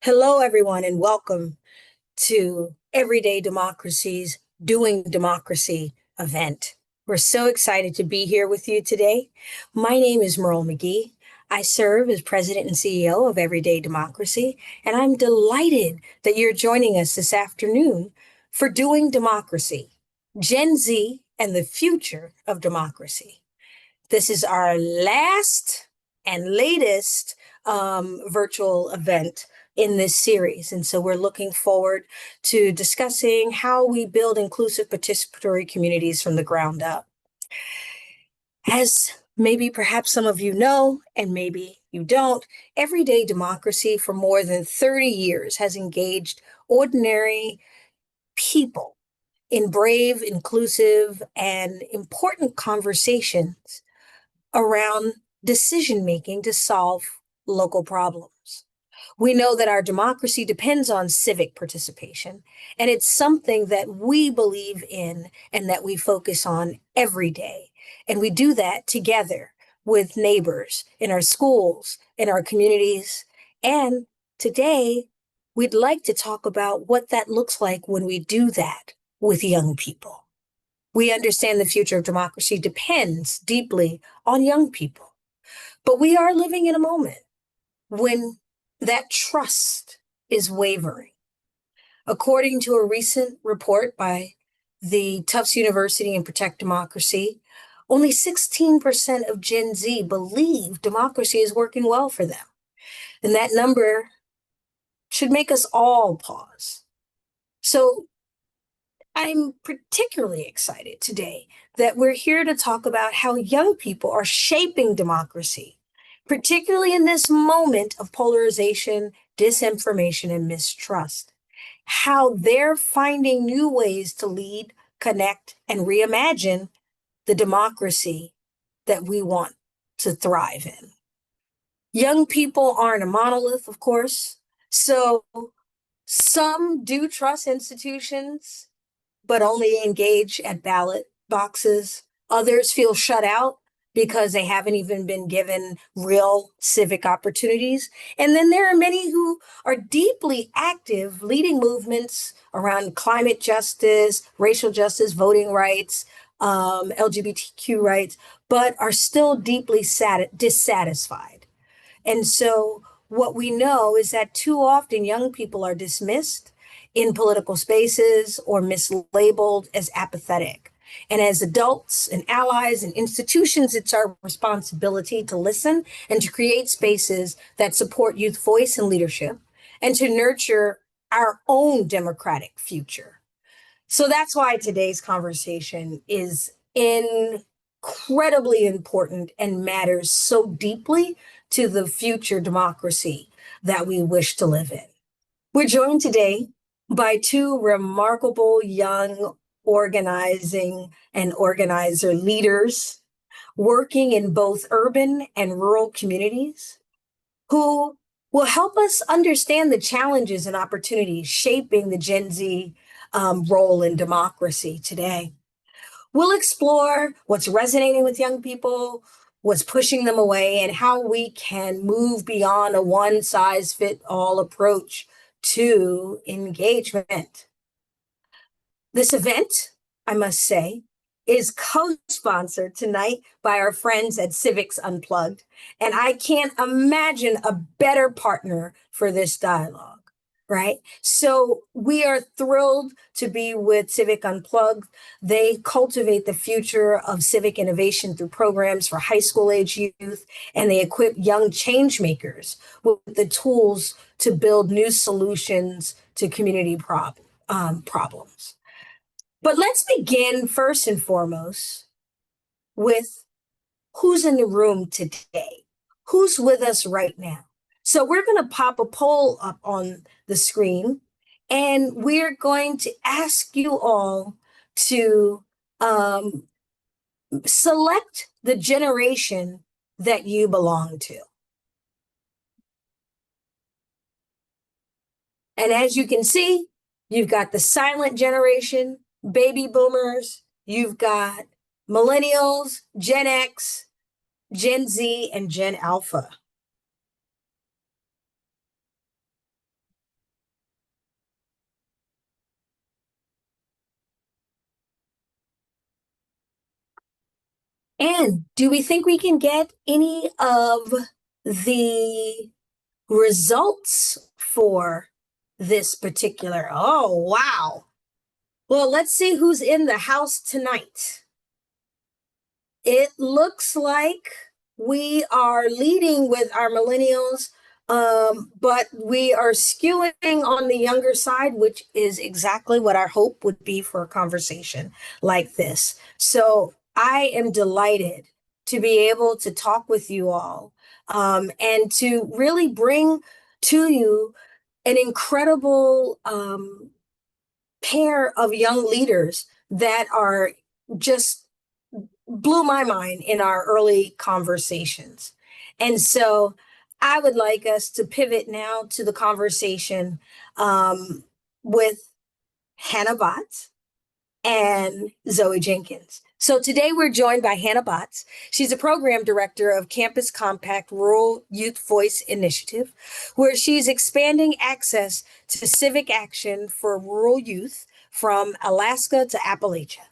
Hello, everyone, and welcome to Everyday Democracy's Doing Democracy event. We're so excited to be here with you today. My name is Merle McGee. I serve as President and CEO of Everyday Democracy, and I'm delighted that you're joining us this afternoon for Doing Democracy, Gen Z and the Future of Democracy. This is our last and latest virtual event in this series. And so we're looking forward to discussing how we build inclusive participatory communities from the ground up. As maybe perhaps some of you know, and maybe you don't, Everyday Democracy for more than 30 years has engaged ordinary people in brave, inclusive, and important conversations around decision making to solve local problems. We know that our democracy depends on civic participation, and it's something that we believe in and that we focus on every day. And we do that together with neighbors in our schools, in our communities. And today, we'd like to talk about what that looks like when we do that with young people. We understand the future of democracy depends deeply on young people. But we are living in a moment when that trust is wavering. According to a recent report by the Tufts University and Protect Democracy, only 16% of Gen Z believe democracy is working well for them. And that number should make us all pause. So I'm particularly excited today that we're here to talk about how young people are shaping democracy, particularly in this moment of polarization, disinformation, and mistrust. How they're finding new ways to lead, connect, and reimagine the democracy that we want to thrive in. Young people aren't a monolith, of course. So some do trust institutions but only engage at ballot boxes. Others feel shut out because they haven't even been given real civic opportunities. And then there are many who are deeply active, leading movements around climate justice, racial justice, voting rights, LGBTQ rights, but are still deeply dissatisfied. And so what we know is that too often young people are dismissed in political spaces or mislabeled as apathetic. And as adults and allies and institutions, it's our responsibility to listen and to create spaces that support youth voice and leadership and to nurture our own democratic future. So that's why today's conversation is incredibly important and matters so deeply to the future democracy that we wish to live in. We're joined today by two remarkable young organizing and organizer leaders working in both urban and rural communities who will help us understand the challenges and opportunities shaping the Gen Z role in democracy today. We'll explore what's resonating with young people, what's pushing them away, and how we can move beyond a one size fit all approach to engagement. This event, I must say, is co-sponsored tonight by our friends at Civics Unplugged, and I can't imagine a better partner for this dialogue. Right? So we are thrilled to be with Civic Unplugged. They cultivate the future of civic innovation through programs for high school age youth, and they equip young change makers with the tools to build new solutions to community problems. But let's begin first and foremost with who's in the room today, who's with us right now. So we're going to pop a poll up on the screen, and we're going to ask you all to select the generation that you belong to. And as you can see, you've got the silent generation, baby boomers, you've got millennials, Gen X, Gen Z, and Gen Alpha. And do we think we can get any of the results for this particular? Oh, wow. Well, let's see who's in the house tonight. It looks like we are leading with our millennials, but we are skewing on the younger side, which is exactly what our hope would be for a conversation like this. So I am delighted to be able to talk with you all, and to really bring to you an incredible pair of young leaders that are just blew my mind in our early conversations. And so I would like us to pivot now to the conversation um, with Hannah Botts and Zoe Jenkins. So today we're joined by Hannah Botts. She's a program director of Campus Compact Rural Youth Voice Initiative, where she's expanding access to civic action for rural youth from Alaska to Appalachia.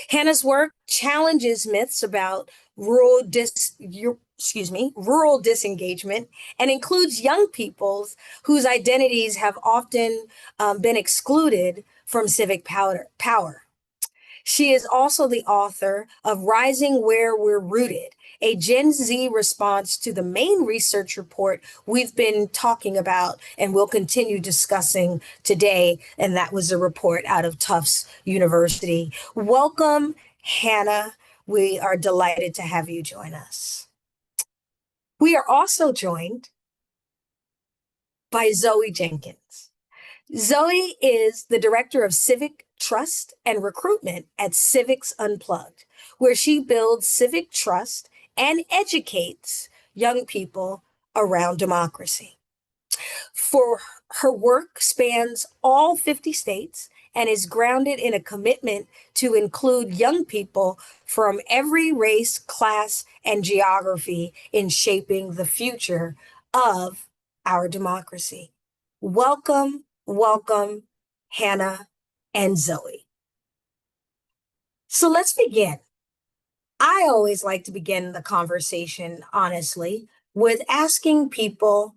Hannah's work challenges myths about rural disengagement and includes young peoples whose identities have often been excluded from civic power. She is also the author of Rising Where We're Rooted, a Gen Z response to the main research report we've been talking about and will continue discussing today. And that was a report out of Tufts University. Welcome, Hannah. We are delighted to have you join us. We are also joined by Zoe Jenkins. Zoe is the director of civic trust and recruitment at Civics Unplugged, where she builds civic trust and educates young people around democracy. For her work spans all 50 states and is grounded in a commitment to include young people from every race, class, and geography in shaping the future of our democracy. Welcome, welcome, Hannah and Zoe. So let's begin. I always like to begin the conversation, honestly, with asking people,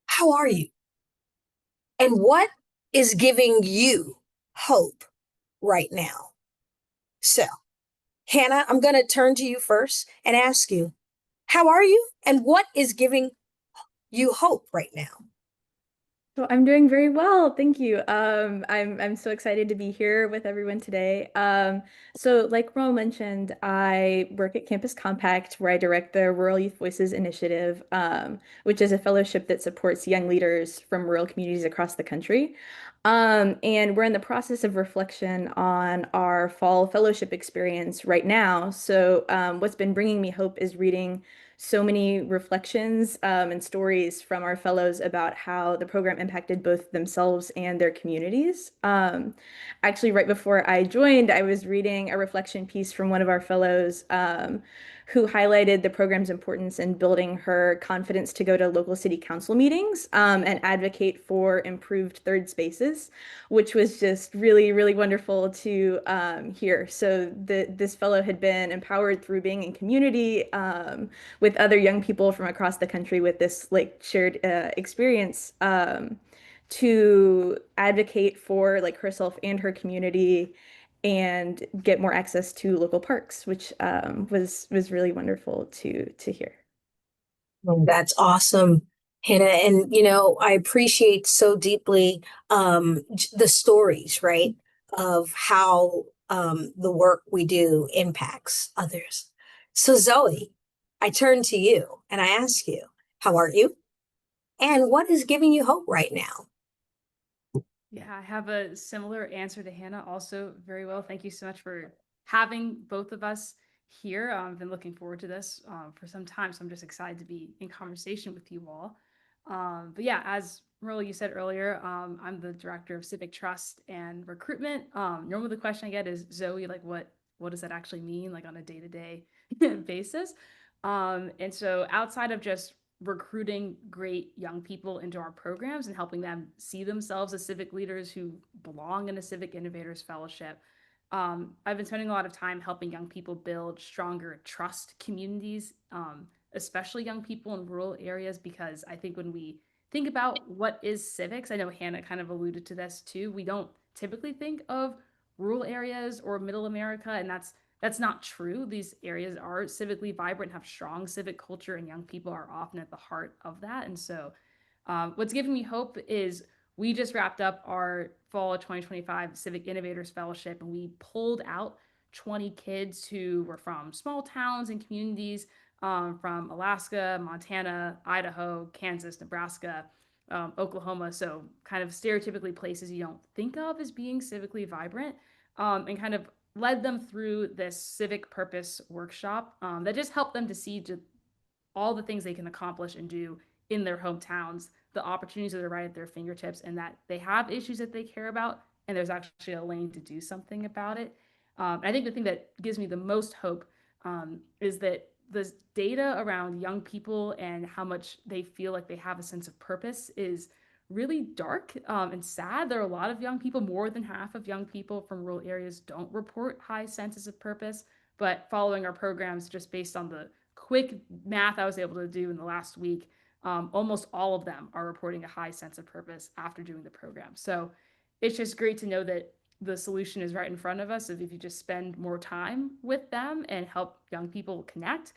how are you? And what is giving you hope right now? So, Hannah, I'm going to turn to you first and ask you, how are you? And what is giving you hope right now? So I'm doing very well, thank you. I'm so excited to be here with everyone today. So like Ro mentioned, I work at Campus Compact, where I direct the Rural Youth Voices Initiative, which is a fellowship that supports young leaders from rural communities across the country. And we're in the process of reflection on our fall fellowship experience right now. So what's been bringing me hope is reading so many reflections and stories from our fellows about how the program impacted both themselves and their communities. Actually, right before I joined, I was reading a reflection piece from one of our fellows who highlighted the program's importance in building her confidence to go to local city council meetings and advocate for improved third spaces, which was just really, really wonderful to hear. So this fellow had been empowered through being in community with other young people from across the country with this like shared experience to advocate for like herself and her community and get more access to local parks, which was really wonderful to hear. That's awesome, Hannah. And, I appreciate so deeply the stories, right, of how the work we do impacts others. So, Zoe, I turn to you and I ask you, how are you? And what is giving you hope right now? Yeah, I have a similar answer to Hannah. Also, very well. Thank you so much for having both of us here. I've been looking forward to this for some time, so I'm just excited to be in conversation with you all. But yeah, as Merle, you said earlier, I'm the director of civic trust and recruitment. Normally, the question I get is, Zoe, like, what does that actually mean, like on a day-to-day basis? And so, outside of just recruiting great young people into our programs and helping them see themselves as civic leaders who belong in a Civic Innovators Fellowship. I've been spending a lot of time helping young people build stronger trust communities, especially young people in rural areas, because I think when we think about what is civics, I know Hannah kind of alluded to this too. We don't typically think of rural areas or middle America, and that's not true. These areas are civically vibrant, have strong civic culture, and young people are often at the heart of that. And so, what's giving me hope is we just wrapped up our fall 2025 Civic Innovators Fellowship, and we pulled out 20 kids who were from small towns and communities from Alaska, Montana, Idaho, Kansas, Nebraska, Oklahoma. So, kind of stereotypically places you don't think of as being civically vibrant, and kind of led them through this civic purpose workshop that just helped them to see all the things they can accomplish and do in their hometowns, the opportunities that are right at their fingertips, and that they have issues that they care about, and there's actually a lane to do something about it. I think the thing that gives me the most hope is that the data around young people and how much they feel like they have a sense of purpose is really dark and sad. There are a lot of young people, more than half of young people from rural areas don't report high senses of purpose. But following our programs, just based on the quick math I was able to do in the last week, almost all of them are reporting a high sense of purpose after doing the program. So it's just great to know that the solution is right in front of us. If you just spend more time with them and help young people connect,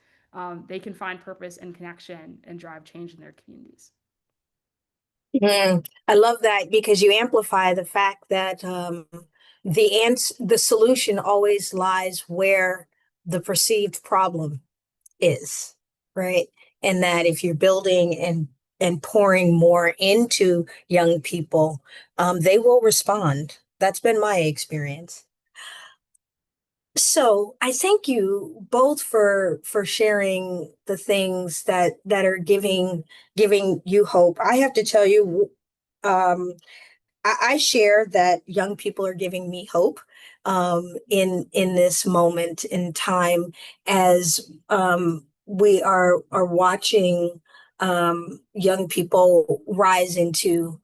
they can find purpose and connection and drive change in their communities. I love that because you amplify the fact that the solution always lies where the perceived problem is, right? And that if you're building and pouring more into young people, they will respond. That's been my experience. So I thank you both for sharing the things that are giving you hope. I have to tell you, I share that young people are giving me hope in this moment in time as we are watching young people rise into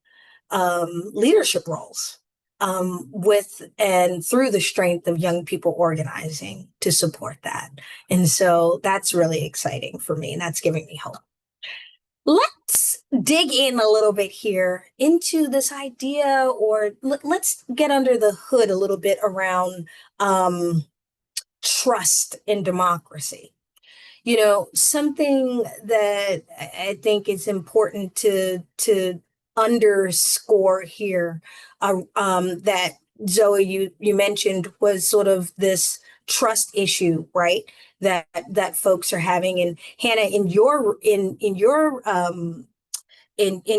leadership roles with and through the strength of young people organizing to support that. And so that's really exciting for me, and that's giving me hope. Let's dig in a little bit here into this idea, or let's get under the hood a little bit around trust in democracy. You know, something that I think is important to underscore here, that Zoe, you mentioned, was sort of this trust issue, right? That folks are having. And Hannah, in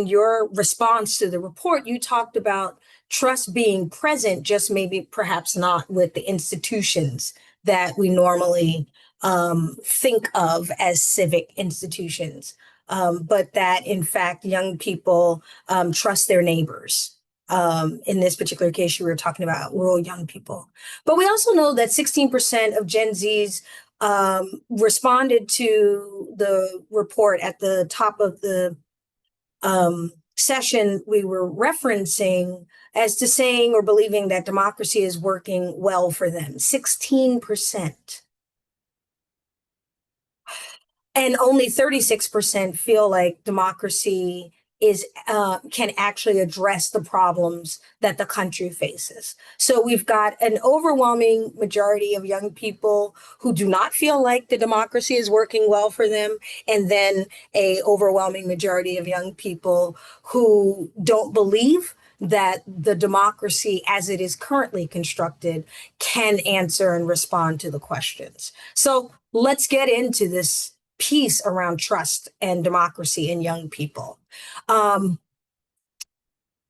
your response to the report, you talked about trust being present, just maybe perhaps not with the institutions that we normally think of as civic institutions, but that in fact young people trust their neighbors. In this particular case, you were talking about rural young people. But we also know that 16% of Gen Zs responded to the report at the top of the session we were referencing as to saying or believing that democracy is working well for them. 16%. And only 36% feel like democracy is can actually address the problems that the country faces. So we've got an overwhelming majority of young people who do not feel like the democracy is working well for them, and then a overwhelming majority of young people who don't believe that the democracy as it is currently constructed can answer and respond to the questions. So let's get into this piece around trust and democracy in young people.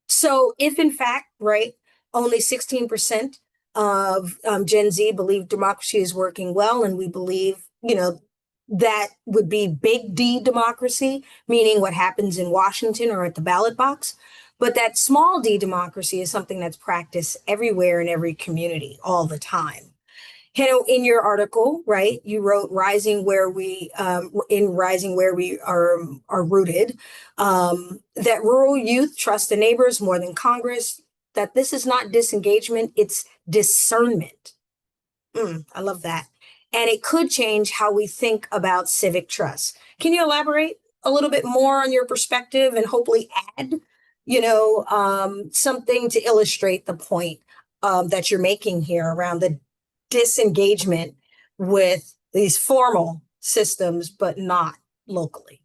So if in fact, right, only 16% of Gen Z believe democracy is working well, and we believe, you know, that would be big D democracy, meaning what happens in Washington or at the ballot box. But that small d democracy is something that's practiced everywhere in every community all the time. You know, in your article, right, you wrote rising where we are rooted, that rural youth trust the neighbors more than Congress, that this is not disengagement, it's discernment. I love that. And it could change how we think about civic trust. Can you elaborate a little bit more on your perspective and hopefully add, something to illustrate the point that you're making here around the disengagement with these formal systems, but not locally?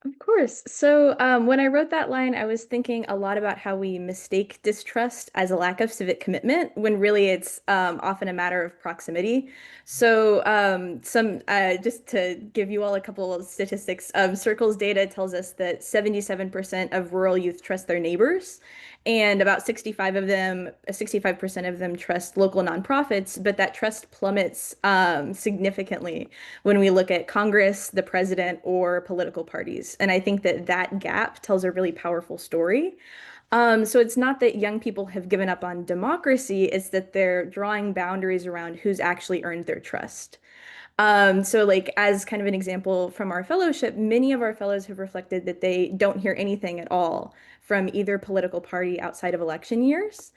Of course. So when I wrote that line, I was thinking a lot about how we mistake distrust as a lack of civic commitment when really it's often a matter of proximity. So some just to give you all a couple of statistics, Circle's data tells us that 77% of rural youth trust their neighbors, and about 65% of them trust local nonprofits, but that trust plummets significantly when we look at Congress, the president, or political parties. And I think that that gap tells a really powerful story. So it's not that young people have given up on democracy, it's that they're drawing boundaries around who's actually earned their trust. So like as kind of an example from our fellowship, many of our fellows have reflected that they don't hear anything at all from either political party outside of election years.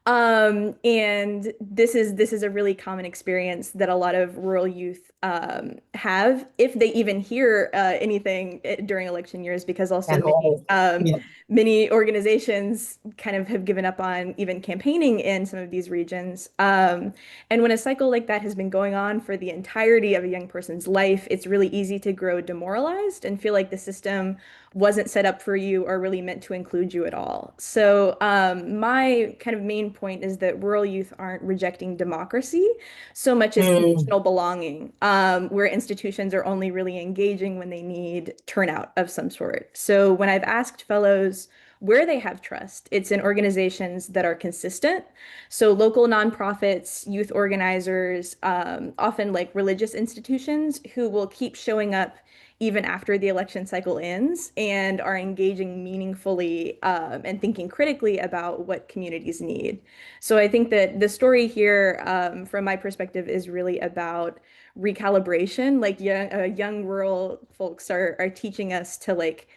And this is a really common experience that a lot of rural youth have if they even hear anything during election years, because also At all. Yeah. many organizations kind of have given up on even campaigning in some of these regions. And when a cycle like that has been going on for the entirety of a young person's life, it's really easy to grow demoralized and feel like the system wasn't set up for you or really meant to include you at all. So my kind of main point is that rural youth aren't rejecting democracy so much as emotional belonging, where institutions are only really engaging when they need turnout of some sort. So when I've asked fellows where they have trust, it's in organizations that are consistent. So local nonprofits, youth organizers, often like religious institutions who will keep showing up even after the election cycle ends and are engaging meaningfully and thinking critically about what communities need. So I think that the story here, from my perspective, is really about recalibration. Like young rural folks are teaching us to like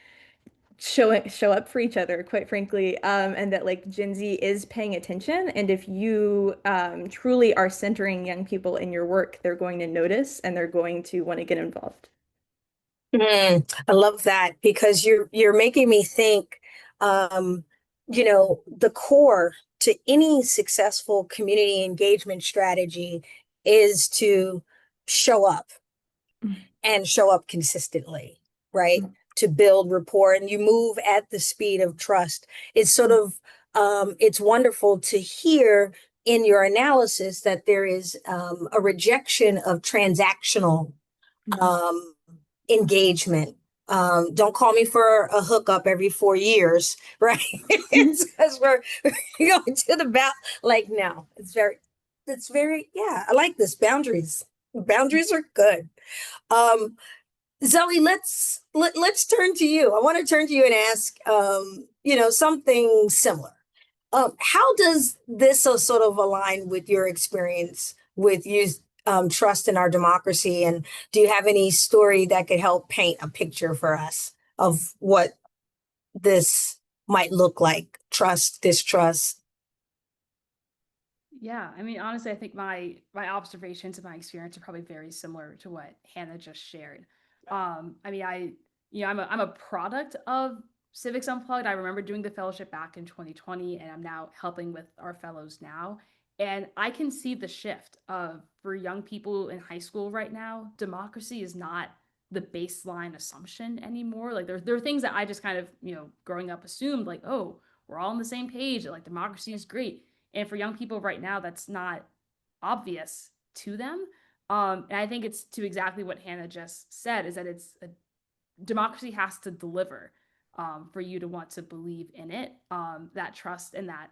show up for each other, quite frankly, and that like Gen Z is paying attention. And if you truly are centering young people in your work, they're going to notice and they're going to want to get involved. I love that because you're making me think, the core to any successful community engagement strategy is to show up and show up consistently, right? To build rapport, and you move at the speed of trust. It's sort of it's wonderful to hear in your analysis that there is a rejection of transactional engagement. Don't call me for a hookup every 4 years, right? It's because we're going to the like no, yeah, I like this. Boundaries are good. Zoe, let's turn to you. I want to turn to you and ask something similar. How does this sort of align with your experience with youth trust in our democracy? And do you have any story that could help paint a picture for us of what this might look like? Trust, distrust. Yeah, I mean, honestly, I think my observations and my experience are probably very similar to what Hannah just shared. I mean, I'm a product of Civics Unplugged. I remember doing the fellowship back in 2020, and I'm now helping with our fellows now. And I can see the shift of for young people in high school right now, democracy is not the baseline assumption anymore. Like there are things that I just kind of, growing up assumed like, oh, we're all on the same page, like democracy is great. And for young people right now, that's not obvious to them. And I think it's to exactly what Hannah just said, is that democracy has to deliver for you to want to believe in it. That trust and that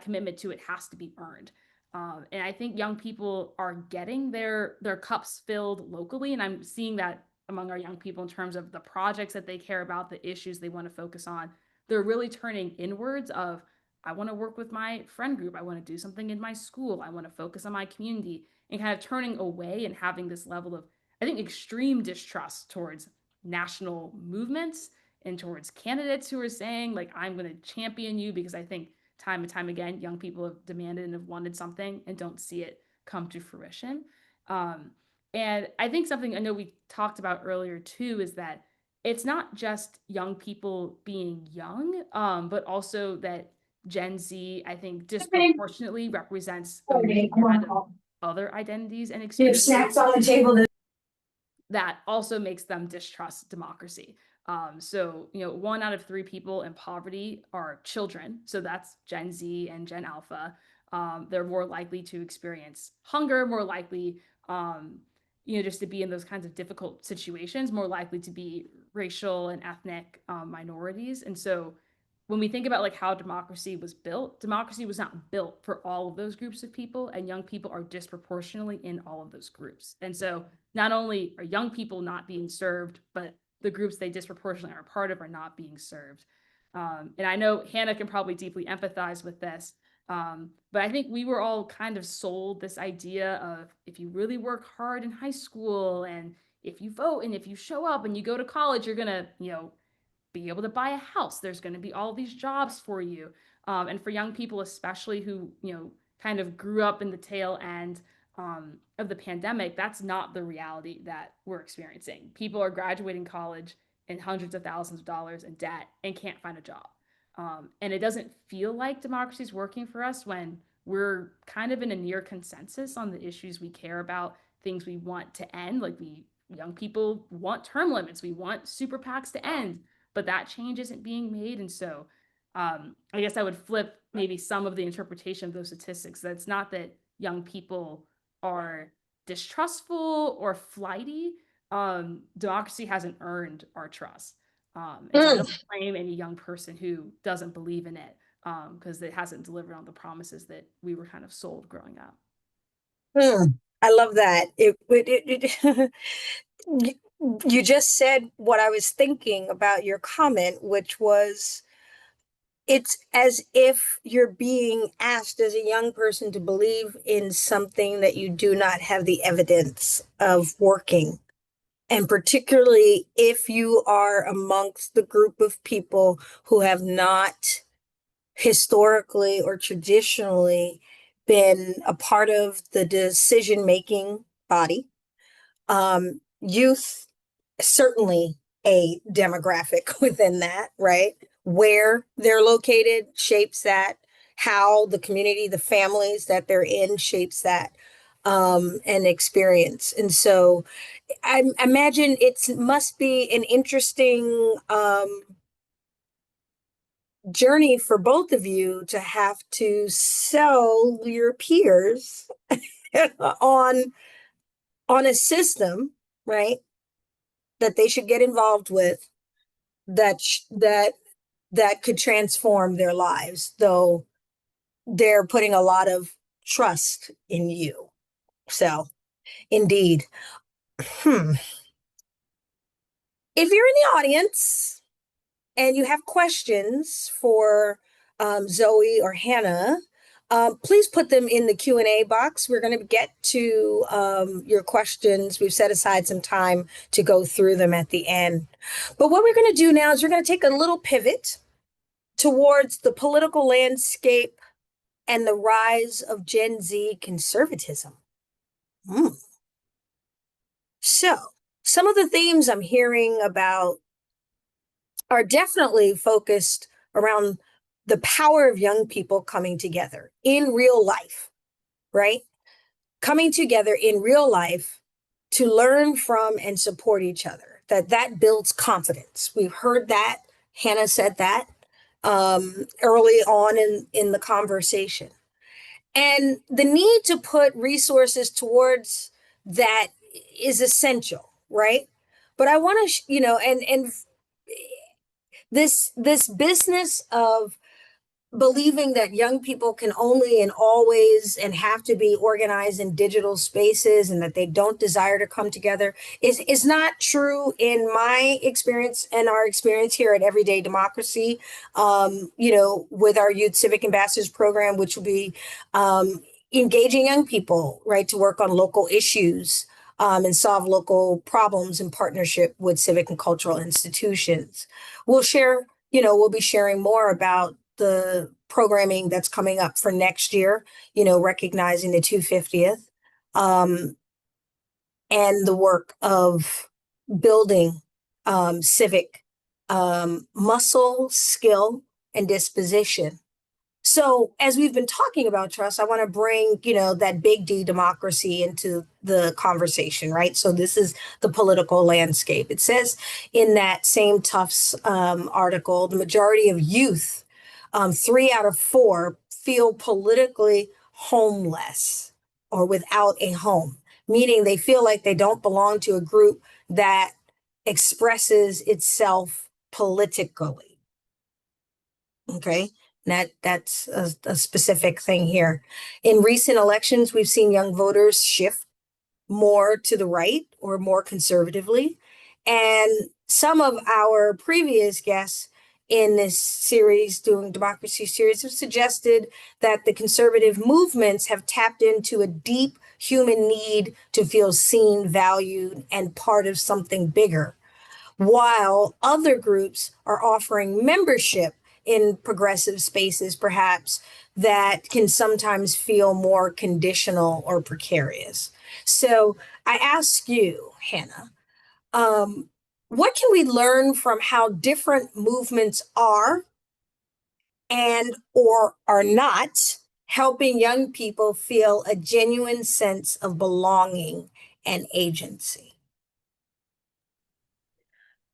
commitment to it has to be earned. And I think young people are getting their cups filled locally, and I'm seeing that among our young people in terms of the projects that they care about, the issues they want to focus on. They're really turning inwards of, I want to work with my friend group. I want to do something in my school. I want to focus on my community, and kind of turning away and having this level of, I think, extreme distrust towards national movements and towards candidates who are saying, like, I'm going to champion you, because I think time and time again, young people have demanded and have wanted something and don't see it come to fruition. And I think something I know we talked about earlier too is that it's not just young people being young, but also that Gen Z, I think, disproportionately represents a lot of other identities and You have experiences snacks on the table. that also makes them distrust democracy. So, 1 out of 3 people in poverty are children. So that's Gen Z and Gen Alpha. They're more likely to experience hunger, more likely, just to be in those kinds of difficult situations, more likely to be racial and ethnic minorities. And so when we think about like how democracy was not built for all of those groups of people, and young people are disproportionately in all of those groups. And so not only are young people not being served, but the groups they disproportionately are a part of are not being served. And I know Hannah can probably deeply empathize with this, but I think we were all kind of sold this idea of, if you really work hard in high school, and if you vote, and if you show up and you go to college, you're gonna, be able to buy a house. There's going to be all these jobs for you. And for young people, especially who, kind of grew up in the tail end of the pandemic, that's not the reality that we're experiencing. People are graduating college in hundreds of thousands of dollars in debt and can't find a job. And it doesn't feel like democracy is working for us when we're kind of in a near consensus on the issues we care about, things we want to end. Like, young people want term limits, we want super PACs to end, but that change isn't being made. And so I guess I would flip maybe some of the interpretation of those statistics. That's not that young people are distrustful or flighty. Democracy hasn't earned our trust. And so I don't blame any young person who doesn't believe in it, because it hasn't delivered on the promises that we were kind of sold growing up. I love that. You just said what I was thinking about your comment, which was, it's as if you're being asked as a young person to believe in something that you do not have the evidence of working. And particularly if you are amongst the group of people who have not historically or traditionally been a part of the decision-making body. Youth, certainly a demographic within that, right? Where they're located shapes that, how the community, the families that they're in shapes that, and experience. And so I imagine it must be an interesting journey for both of you to have to sell your peers on a system, right, that they should get involved with, that could transform their lives, though they're putting a lot of trust in you. So indeed. If you're in the audience and you have questions for Zoe or Hannah, please put them in the Q&A box. We're going to get to your questions. We've set aside some time to go through them at the end. But what we're going to do now is we're going to take a little pivot towards the political landscape and the rise of Gen Z conservatism. So some of the themes I'm hearing about are definitely focused around the power of young people coming together in real life, right? Coming together in real life to learn from and support each other, that builds confidence. We've heard that. Hannah said that early on in the conversation. And the need to put resources towards that is essential, right? But I want to, and this business of believing that young people can only and always and have to be organized in digital spaces and that they don't desire to come together is not true in my experience and our experience here at Everyday Democracy, with our Youth Civic Ambassadors program, which will be engaging young people, right, to work on local issues, and solve local problems in partnership with civic and cultural institutions. We'll be sharing more about the programming that's coming up for next year, recognizing the 250th, and the work of building civic muscle, skill, and disposition. So, as we've been talking about trust, I want to bring, that big D, democracy, into the conversation, right? So, this is the political landscape. It says in that same Tufts article, the majority of youth, 3 out of 4, feel politically homeless or without a home, meaning they feel like they don't belong to a group that expresses itself politically. Okay. That's a specific thing here. In recent elections, we've seen young voters shift more to the right or more conservatively. And some of our previous guests in this series, doing democracy series, have suggested that the conservative movements have tapped into a deep human need to feel seen, valued, and part of something bigger, while other groups are offering membership in progressive spaces, perhaps, that can sometimes feel more conditional or precarious. So I ask you, Hannah, what can we learn from how different movements are and or are not helping young people feel a genuine sense of belonging and agency?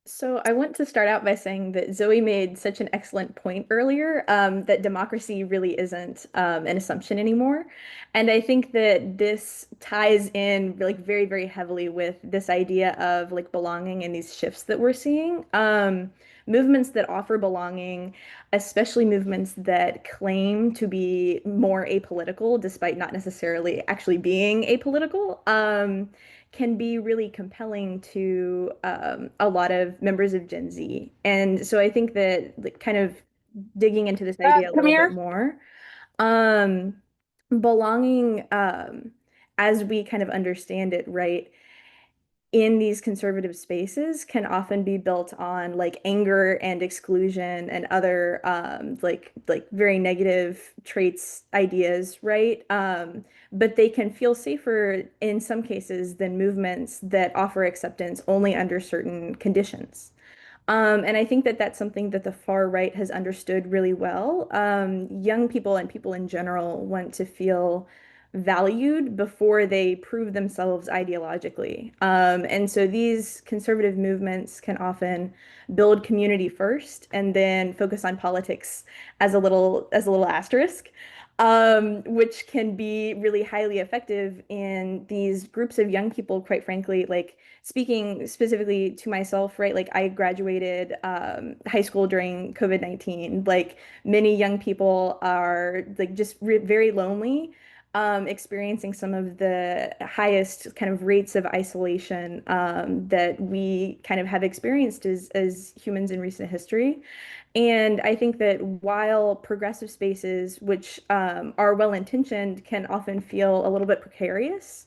So I want to start out by saying that Zoe made such an excellent point earlier, that democracy really isn't an assumption anymore. And I think that this ties in like very, very heavily with this idea of like belonging and these shifts that we're seeing. Movements that offer belonging, especially movements that claim to be more apolitical, despite not necessarily actually being apolitical. Can be really compelling to a lot of members of Gen Z. And so I think that like, kind of digging into this idea a Come little bit here. more, um, belonging, as we kind of understand it, right, in these conservative spaces can often be built on like anger and exclusion and other like very negative traits, ideas, right? But they can feel safer in some cases than movements that offer acceptance only under certain conditions. And I think that that's something that the far right has understood really well. Young people and people in general want to feel valued before they prove themselves ideologically. And so these conservative movements can often build community first and then focus on politics as a little asterisk. Which can be really highly effective in these groups of young people, quite frankly, like speaking specifically to myself, right? Like I graduated high school during COVID-19. Like many young people are like just very lonely, experiencing some of the highest kind of rates of isolation that we kind of have experienced as humans in recent history. And I think that while progressive spaces, which are well-intentioned, can often feel a little bit precarious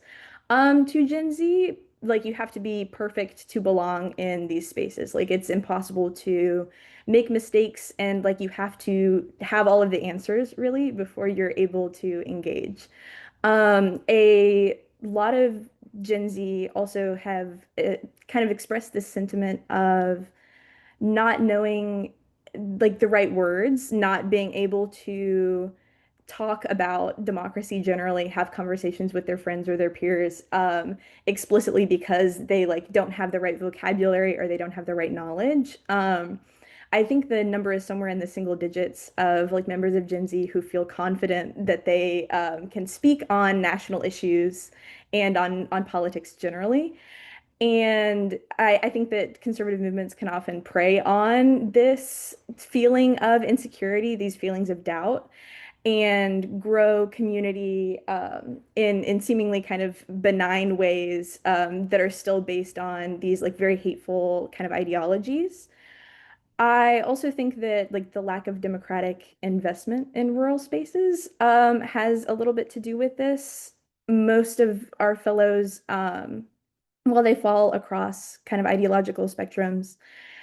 to Gen Z, like you have to be perfect to belong in these spaces. Like it's impossible to make mistakes and like you have to have all of the answers really before you're able to engage. A lot of Gen Z also have kind of expressed this sentiment of not knowing like the right words, not being able to talk about democracy generally, have conversations with their friends or their peers explicitly because they like don't have the right vocabulary or they don't have the right knowledge. I think the number is somewhere in the single digits of like members of Gen Z who feel confident that they can speak on national issues and on politics generally. And I think that conservative movements can often prey on this feeling of insecurity, these feelings of doubt, and grow community in seemingly kind of benign ways that are still based on these like very hateful kind of ideologies. I also think that like the lack of democratic investment in rural spaces has a little bit to do with this. Most of our fellows while they fall across kind of ideological spectrums,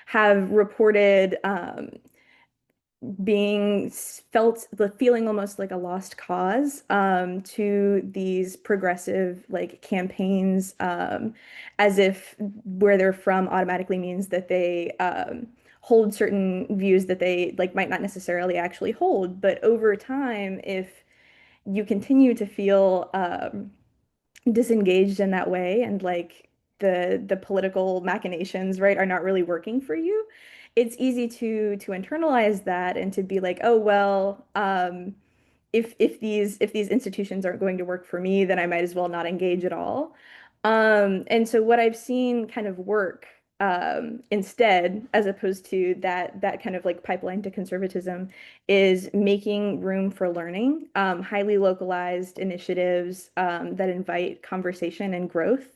have reported feeling almost like a lost cause to these progressive like campaigns, as if where they're from automatically means that they hold certain views that they like might not necessarily actually hold. But over time, if you continue to feel disengaged in that way, and like the political machinations, right, are not really working for you, it's easy to internalize that and to be like, oh well, if these institutions aren't going to work for me, then I might as well not engage at all. And so what I've seen kind of work instead, as opposed to that kind of like pipeline to conservatism, is making room for learning, highly localized initiatives that invite conversation and growth.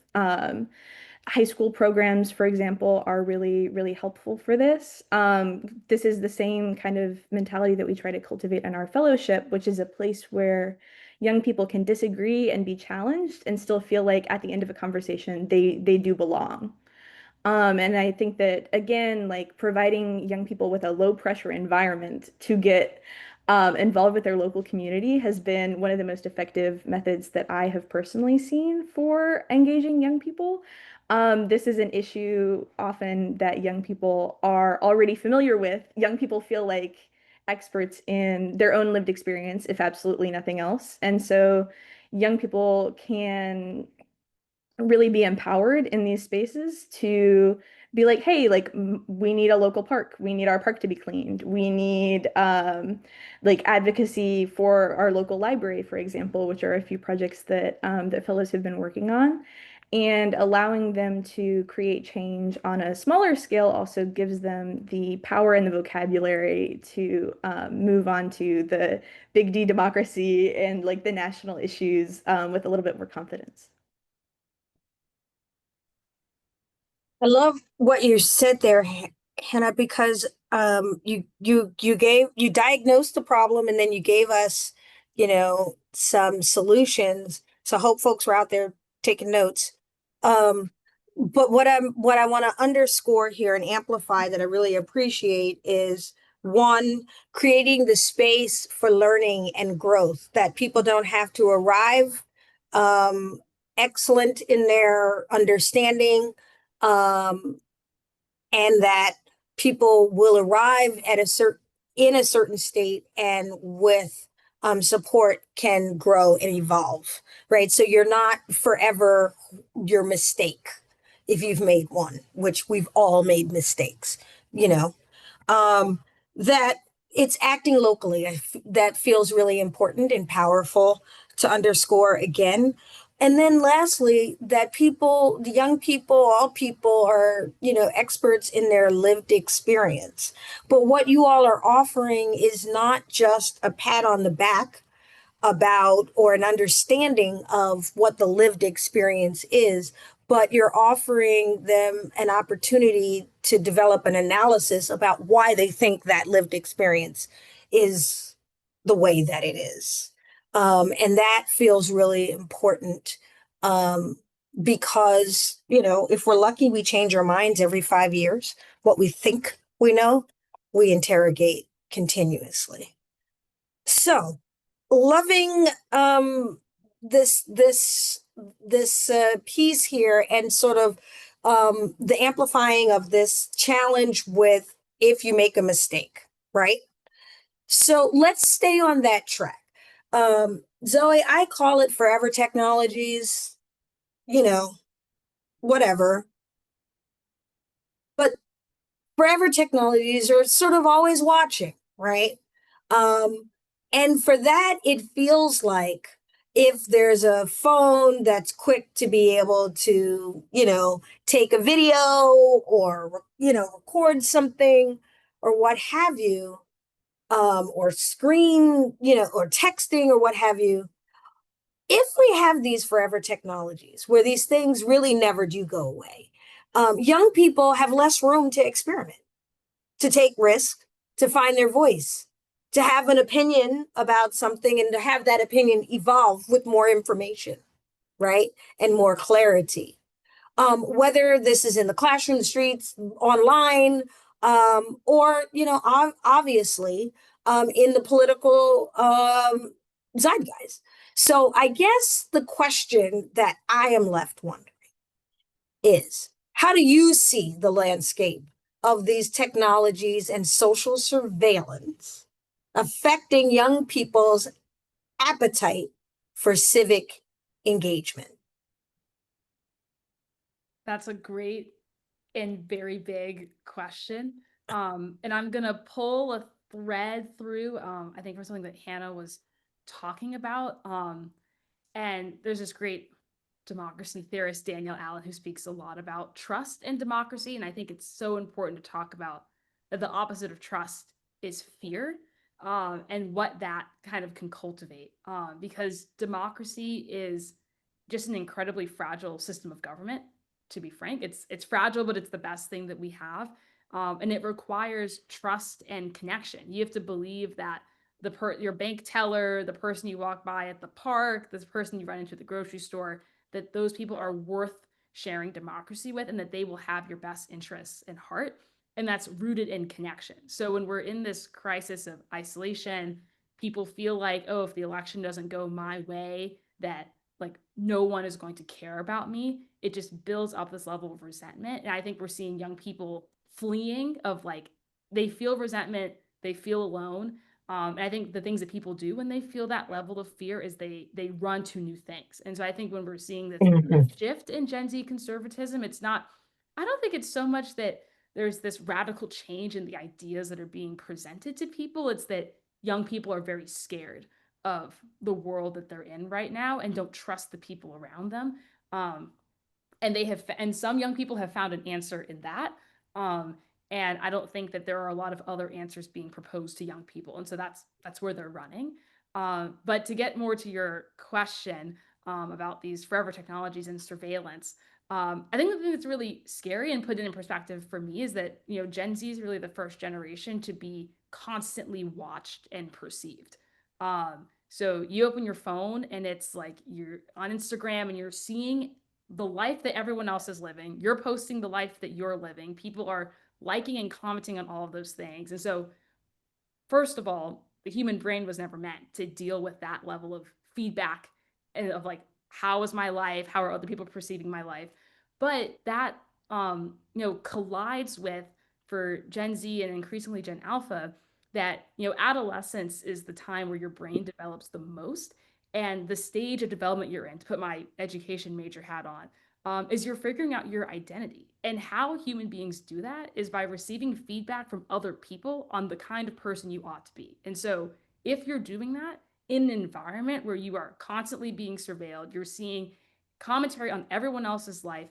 High school programs, for example, are really, really helpful for this. This is the same kind of mentality that we try to cultivate in our fellowship, which is a place where young people can disagree and be challenged and still feel like at the end of a conversation, they do belong. And I think that, again, like providing young people with a low pressure environment to get involved with their local community has been one of the most effective methods that I have personally seen for engaging young people. This is an issue often that young people are already familiar with. Young people feel like experts in their own lived experience, if absolutely nothing else. And so young people can really be empowered in these spaces to be like, hey, like we need a local park. We need our park to be cleaned. We need like advocacy for our local library, for example, which are a few projects that that fellows have been working on. And allowing them to create change on a smaller scale also gives them the power and the vocabulary to move on to the big D democracy and like the national issues with a little bit more confidence. I love what you said there, Hannah, because you diagnosed the problem and then you gave us, some solutions. So I hope folks were out there taking notes. But what I want to underscore here and amplify that I really appreciate is, one, creating the space for learning and growth, that people don't have to arrive excellent in their understanding, and that people will arrive at in a certain state, and with support can grow and evolve, right? So you're not forever your mistake if you've made one, which we've all made mistakes, that it's acting locally. That feels really important and powerful to underscore again. And then lastly, that people, the young people, all people are, experts in their lived experience. But what you all are offering is not just a pat on the back about or an understanding of what the lived experience is, but you're offering them an opportunity to develop an analysis about why they think that lived experience is the way that it is. And that feels really important, because, if we're lucky, we change our minds every 5 years. What we think we know, we interrogate continuously. So, loving this piece here, and sort of the amplifying of this challenge with if you make a mistake, right? So let's stay on that track. Zoe, I call it forever technologies, whatever. But forever technologies are sort of always watching, right? And for that, it feels like if there's a phone that's quick to be able to, take a video or, record something or what have you, or screen, or texting or what have you. If we have these forever technologies where these things really never do go away, young people have less room to experiment, to take risk, to find their voice, to have an opinion about something and to have that opinion evolve with more information, right? And more clarity. whether this is in the classroom, the streets, online, or, obviously, in the political, zeitgeist. So I guess the question that I am left wondering is, how do you see the landscape of these technologies and social surveillance affecting young people's appetite for civic engagement? That's a great and very big question. And I'm gonna pull a thread through, I think for something that Hannah was talking about. And there's this great democracy theorist, Daniel Allen, who speaks a lot about trust and democracy. And I think it's so important to talk about that the opposite of trust is fear, and what that kind of can cultivate. Because democracy is just an incredibly fragile system of government, to be frank. It's fragile, but it's the best thing that we have. And it requires trust and connection. You have to believe that your bank teller, the person you walk by at the park, this person you run into at the grocery store, that those people are worth sharing democracy with, and that they will have your best interests in heart. And that's rooted in connection. So when we're in this crisis of isolation, people feel like, oh, if the election doesn't go my way, that like no one is going to care about me. It just builds up this level of resentment. And I think we're seeing young people fleeing of like, they feel resentment, they feel alone. And I think the things that people do when they feel that level of fear is they run to new things. And so I think when we're seeing this shift in Gen Z conservatism, it's not, I don't think it's so much that there's this radical change in the ideas that are being presented to people. It's that young people are very scared of the world that they're in right now and don't trust the people around them. And some young people have found an answer in that. And I don't think that there are a lot of other answers being proposed to young people. And so that's where they're running. But to get more to your question, about these forever technologies and surveillance, I think the thing that's really scary and put it in perspective for me is that, Gen Z is really the first generation to be constantly watched and perceived. So you open your phone and it's like you're on Instagram and you're seeing the life that everyone else is living. You're posting the life that you're living. People are liking and commenting on all of those things. And so, first of all, the human brain was never meant to deal with that level of feedback and of like, how is my life? How are other people perceiving my life? But that, collides with, for Gen Z and increasingly Gen Alpha, that, adolescence is the time where your brain develops the most. And the stage of development you're in, to put my education major hat on, is you're figuring out your identity. And how human beings do that is by receiving feedback from other people on the kind of person you ought to be. And so if you're doing that in an environment where you are constantly being surveilled, you're seeing commentary on everyone else's life,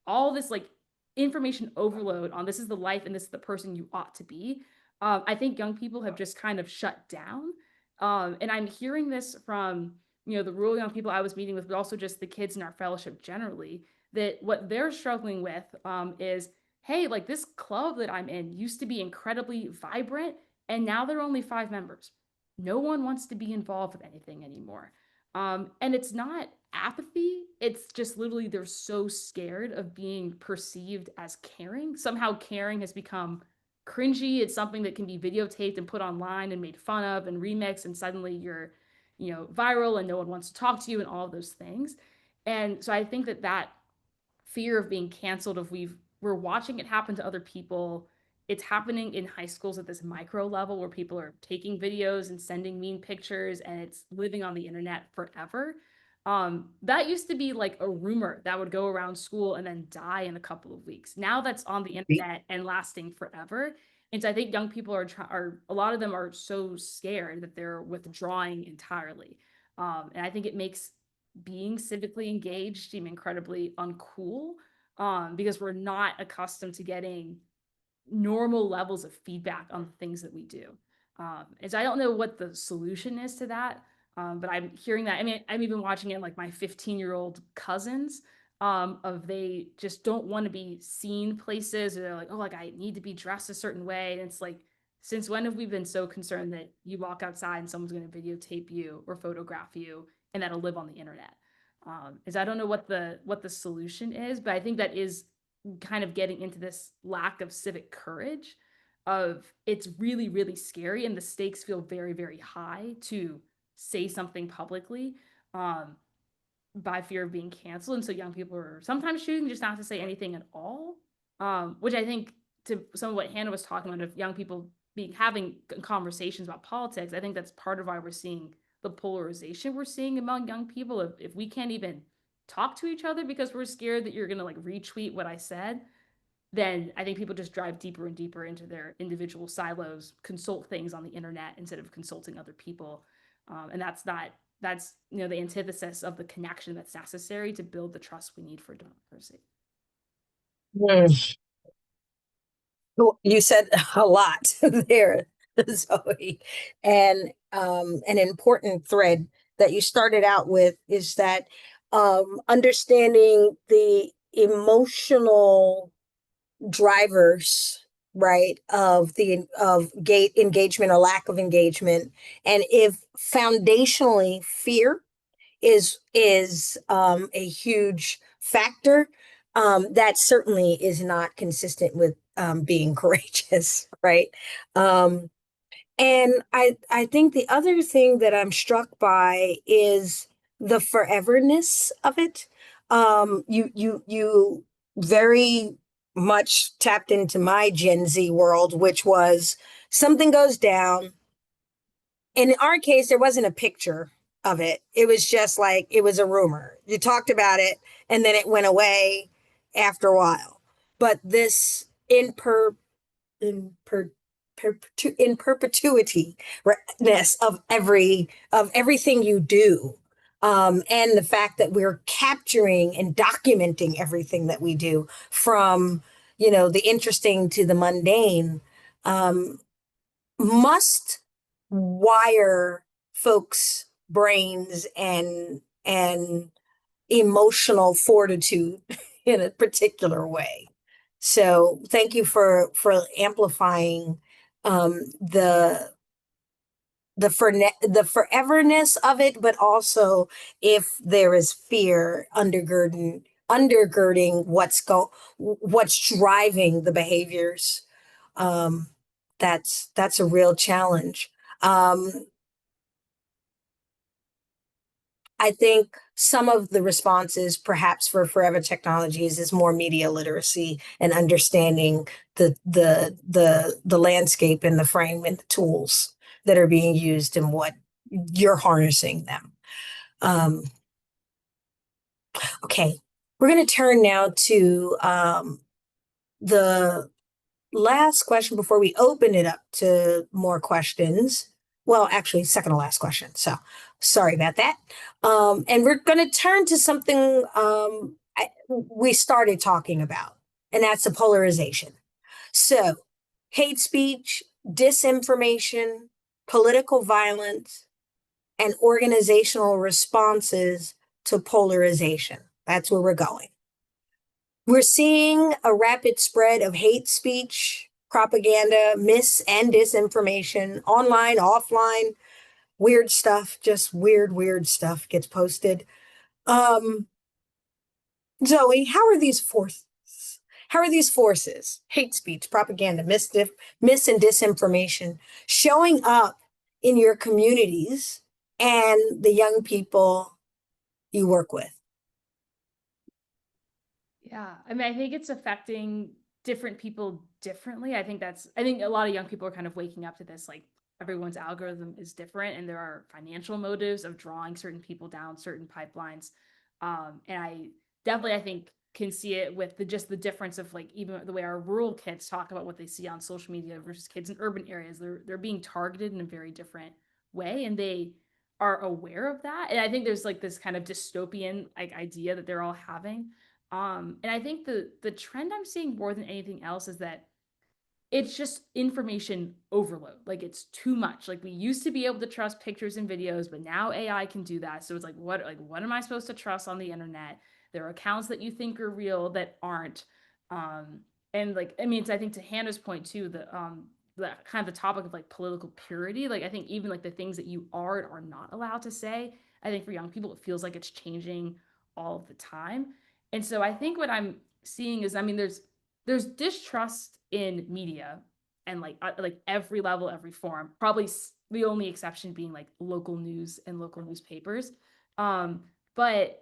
all this like information overload on this is the life and this is the person you ought to be. I think young people have just kind of shut down. And I'm hearing this from, the rural young people I was meeting with, but also just the kids in our fellowship generally, that what they're struggling with, is, hey, like this club that I'm in used to be incredibly vibrant, and now there are only 5 members. No one wants to be involved with anything anymore. And it's not apathy, it's just literally they're so scared of being perceived as caring. Somehow caring has become cringy. It's something that can be videotaped and put online and made fun of and remixed, and suddenly you're, viral and no one wants to talk to you and all of those things. And so I think that fear of being canceled, if we're watching it happen to other people, it's happening in high schools at this micro level where people are taking videos and sending mean pictures, and it's living on the internet forever. That used to be like a rumor that would go around school and then die in a couple of weeks. Now that's on the internet and lasting forever. And so I think young people are a lot of them are so scared that they're withdrawing entirely. And I think it makes being civically engaged seem incredibly uncool, because we're not accustomed to getting normal levels of feedback on the things that we do. And so I don't know what the solution is to that. But I'm hearing that. I mean, I'm even watching it like my 15-year-old cousins, of they just don't want to be seen places, or they're like, oh, like I need to be dressed a certain way. And it's like, since when have we been so concerned that you walk outside and someone's going to videotape you or photograph you and that'll live on the internet? Is I don't know what the solution is, but I think that is kind of getting into this lack of civic courage of it's really, really scary and the stakes feel very, very high to say something publicly by fear of being canceled. And so young people are sometimes choosing just not to say anything at all, which I think to some of what Hannah was talking about of young people having conversations about politics, I think that's part of why we're seeing the polarization we're seeing among young people. If we can't even talk to each other because we're scared that you're going to like retweet what I said, then I think people just drive deeper and deeper into their individual silos, consult things on the internet instead of consulting other people. And that's the antithesis of the connection that's necessary to build the trust we need for democracy. Mm. Well, you said a lot there, Zoe. And an important thread that you started out with is that understanding the emotional drivers, right, of gate engagement or lack of engagement. And if foundationally fear is a huge factor, that certainly is not consistent with being courageous, right? And I think the other thing that I'm struck by is the foreverness of it. You very much tapped into my Gen Z world, which was something goes down. In our case, there wasn't a picture of it. It was just like it was a rumor. You talked about it, and then it went away after a while. But this in per, in perpetuity ness of everything you do, and the fact that we're capturing and documenting everything that we do, from the interesting to the mundane, must wire folks' brains and emotional fortitude in a particular way. So thank you for amplifying the the foreverness of it, but also if there is fear undergirding what's driving the behaviors, um, that's a real challenge. I think some of the responses, perhaps for Forever Technologies, is more media literacy and understanding the landscape and the frame and the tools that are being used and what you're harnessing them. Okay, we're going to turn now to the last question before we open it up to more questions. Well, actually, second to last question. So sorry about that. And we're going to turn to something we started talking about, and that's the polarization. So hate speech, disinformation, political violence, and organizational responses to polarization. That's where we're going. We're seeing a rapid spread of hate speech, propaganda, mis and disinformation, online, offline, weird stuff, just weird stuff gets posted. Zoe, how are these forces? How are these forces, hate speech, propaganda, mis and disinformation, showing up in your communities and the young people you work with? Yeah, I mean, I think it's affecting different people differently. I think a lot of young people are kind of waking up to this, like everyone's algorithm is different and there are financial motives of drawing certain people down certain pipelines. And I definitely, I think, can see it with just the difference of like even the way our rural kids talk about what they see on social media versus kids in urban areas. They're being targeted in a very different way, and they are aware of that. And I think there's like this kind of dystopian like idea that they're all having. And I think the trend I'm seeing more than anything else is that it's just information overload. Like it's too much. Like we used to be able to trust pictures and videos, but now AI can do that. So it's like what am I supposed to trust on the internet? There are accounts that you think are real that aren't. And like I mean, I think to Hannah's point too, the kind of the topic of like political purity. Like I think even like the things that you are not allowed to say. I think for young people, it feels like it's changing all of the time. And so I think what I'm seeing is, I mean, there's distrust in media and like every level, every form. Probably the only exception being like local news and local newspapers. But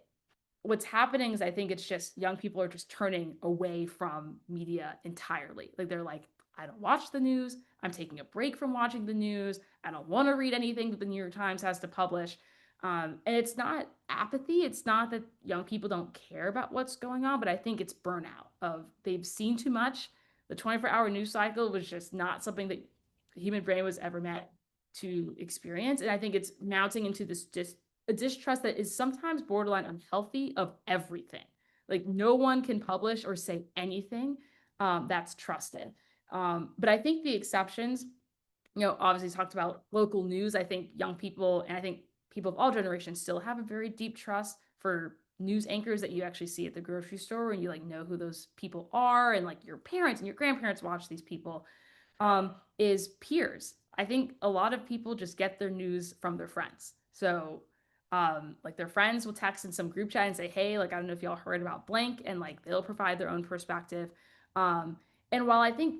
what's happening is I think it's just young people are just turning away from media entirely. Like they're like, I don't watch the news. I'm taking a break from watching the news. I don't want to read anything that the New York Times has to publish. And it's not apathy. It's not that young people don't care about what's going on, but I think it's burnout of they've seen too much. The 24-hour news cycle was just not something that the human brain was ever meant to experience. And I think it's mounting into this just a distrust that is sometimes borderline unhealthy of everything. Like no one can publish or say anything that's trusted. But I think the exceptions, obviously talked about local news. I think young people and I think people of all generations still have a very deep trust for news anchors that you actually see at the grocery store and you like know who those people are and like your parents and your grandparents watch these people is peers. I think a lot of people just get their news from their friends. So like their friends will text in some group chat and say, hey, like I don't know if y'all heard about blank, and like they'll provide their own perspective. And while I think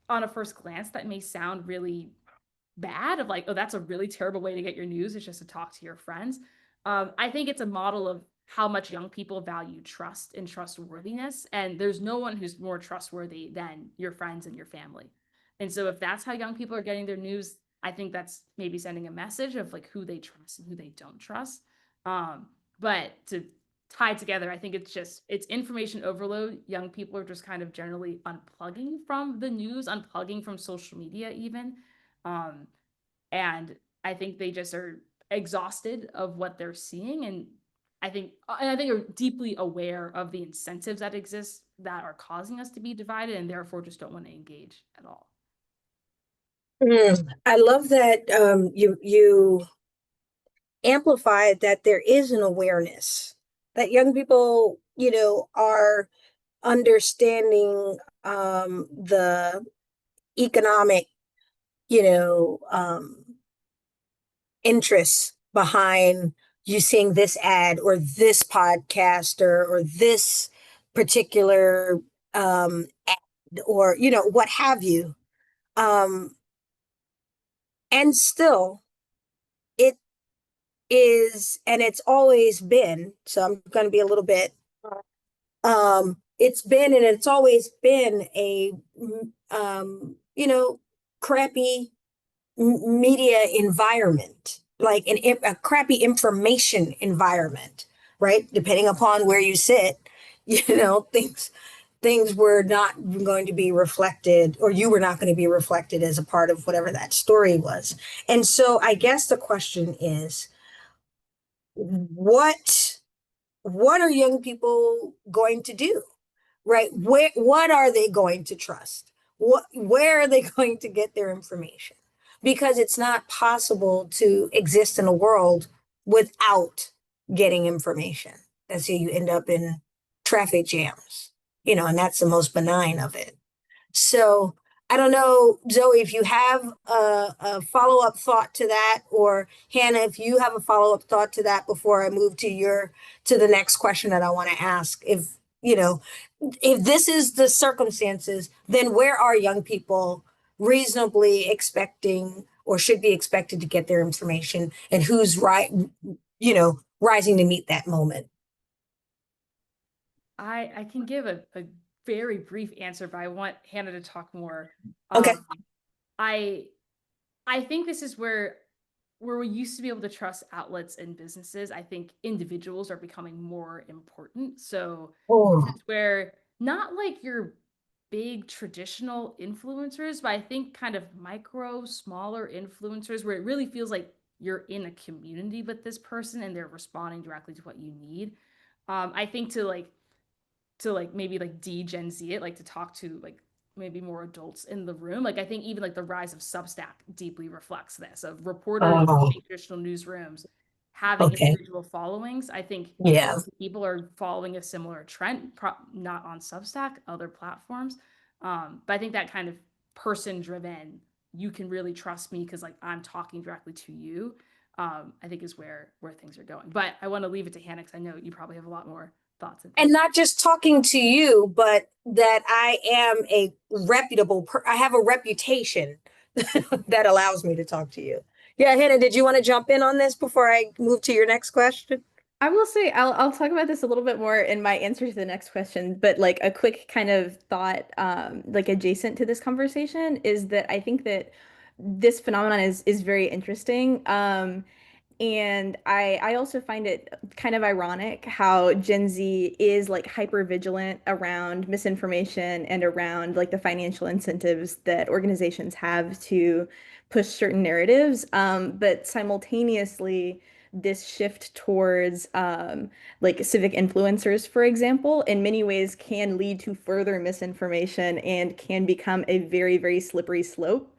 on a first glance that may sound really bad of like, oh, that's a really terrible way to get your news, it's just to talk to your friends. I think it's a model of how much young people value trust and trustworthiness. And there's no one who's more trustworthy than your friends and your family. And so if that's how young people are getting their news, I think that's maybe sending a message of like who they trust and who they don't trust. But to tie together, I think it's information overload. Young people are just kind of generally unplugging from the news, unplugging from social media even. Um, and I think they just are exhausted of what they're seeing. And I think are deeply aware of the incentives that exist that are causing us to be divided and therefore just don't want to engage at all. I love that you amplified that there is an awareness that young people, are understanding the economic, you know, interests behind you seeing this ad or this podcast or this particular ad or what have you. And still it is, and it's always been, so I'm going to be a little bit it's been and it's always been a crappy media environment, like a crappy information environment, right? Depending upon where you sit, things were not going to be reflected, or you were not going to be reflected as a part of whatever that story was. And so I guess the question is, what are young people going to do? Right? What are they going to trust? Where are they going to get their information? Because it's not possible to exist in a world without getting information. That's how you end up in traffic jams, and that's the most benign of it. So I don't know, Zoe, if you have a follow-up thought to that, or Hannah, if you have a follow-up thought to that before I move to the next question that I want to ask. If this is the circumstances, then where are young people reasonably expecting or should be expected to get their information, and who's rising to meet that moment? I can give a very brief answer, but I want Hannah to talk more. Okay. I I think this is where we used to be able to trust outlets and businesses. I think individuals are becoming more important. So Oh, this is where not like your big traditional influencers, but I think kind of micro, smaller influencers where it really feels like you're in a community with this person and they're responding directly to what you need. I think to maybe like de-Gen Z it, like to talk to like maybe more adults in the room. Like I think even like the rise of Substack deeply reflects this of reporters oh, in traditional newsrooms having okay. individual followings. I think Yeah. people are following a similar trend, not on Substack, other platforms. But I think that kind of person driven, you can really trust me because like I'm talking directly to you. I think is where things are going. But I want to leave it to Hannah because I know you probably have a lot more thoughts. And not just talking to you, but that I am a I have a reputation that allows me to talk to you. Yeah, Hannah, did you want to jump in on this before I move to your next question? I will say I'll talk about this a little bit more in my answer to the next question, but like a quick kind of thought, like adjacent to this conversation is that I think that this phenomenon is very interesting. And I also find it kind of ironic how Gen Z is like hyper vigilant around misinformation and around like the financial incentives that organizations have to push certain narratives. But simultaneously, this shift towards like civic influencers, for example, in many ways can lead to further misinformation and can become a very, very slippery slope.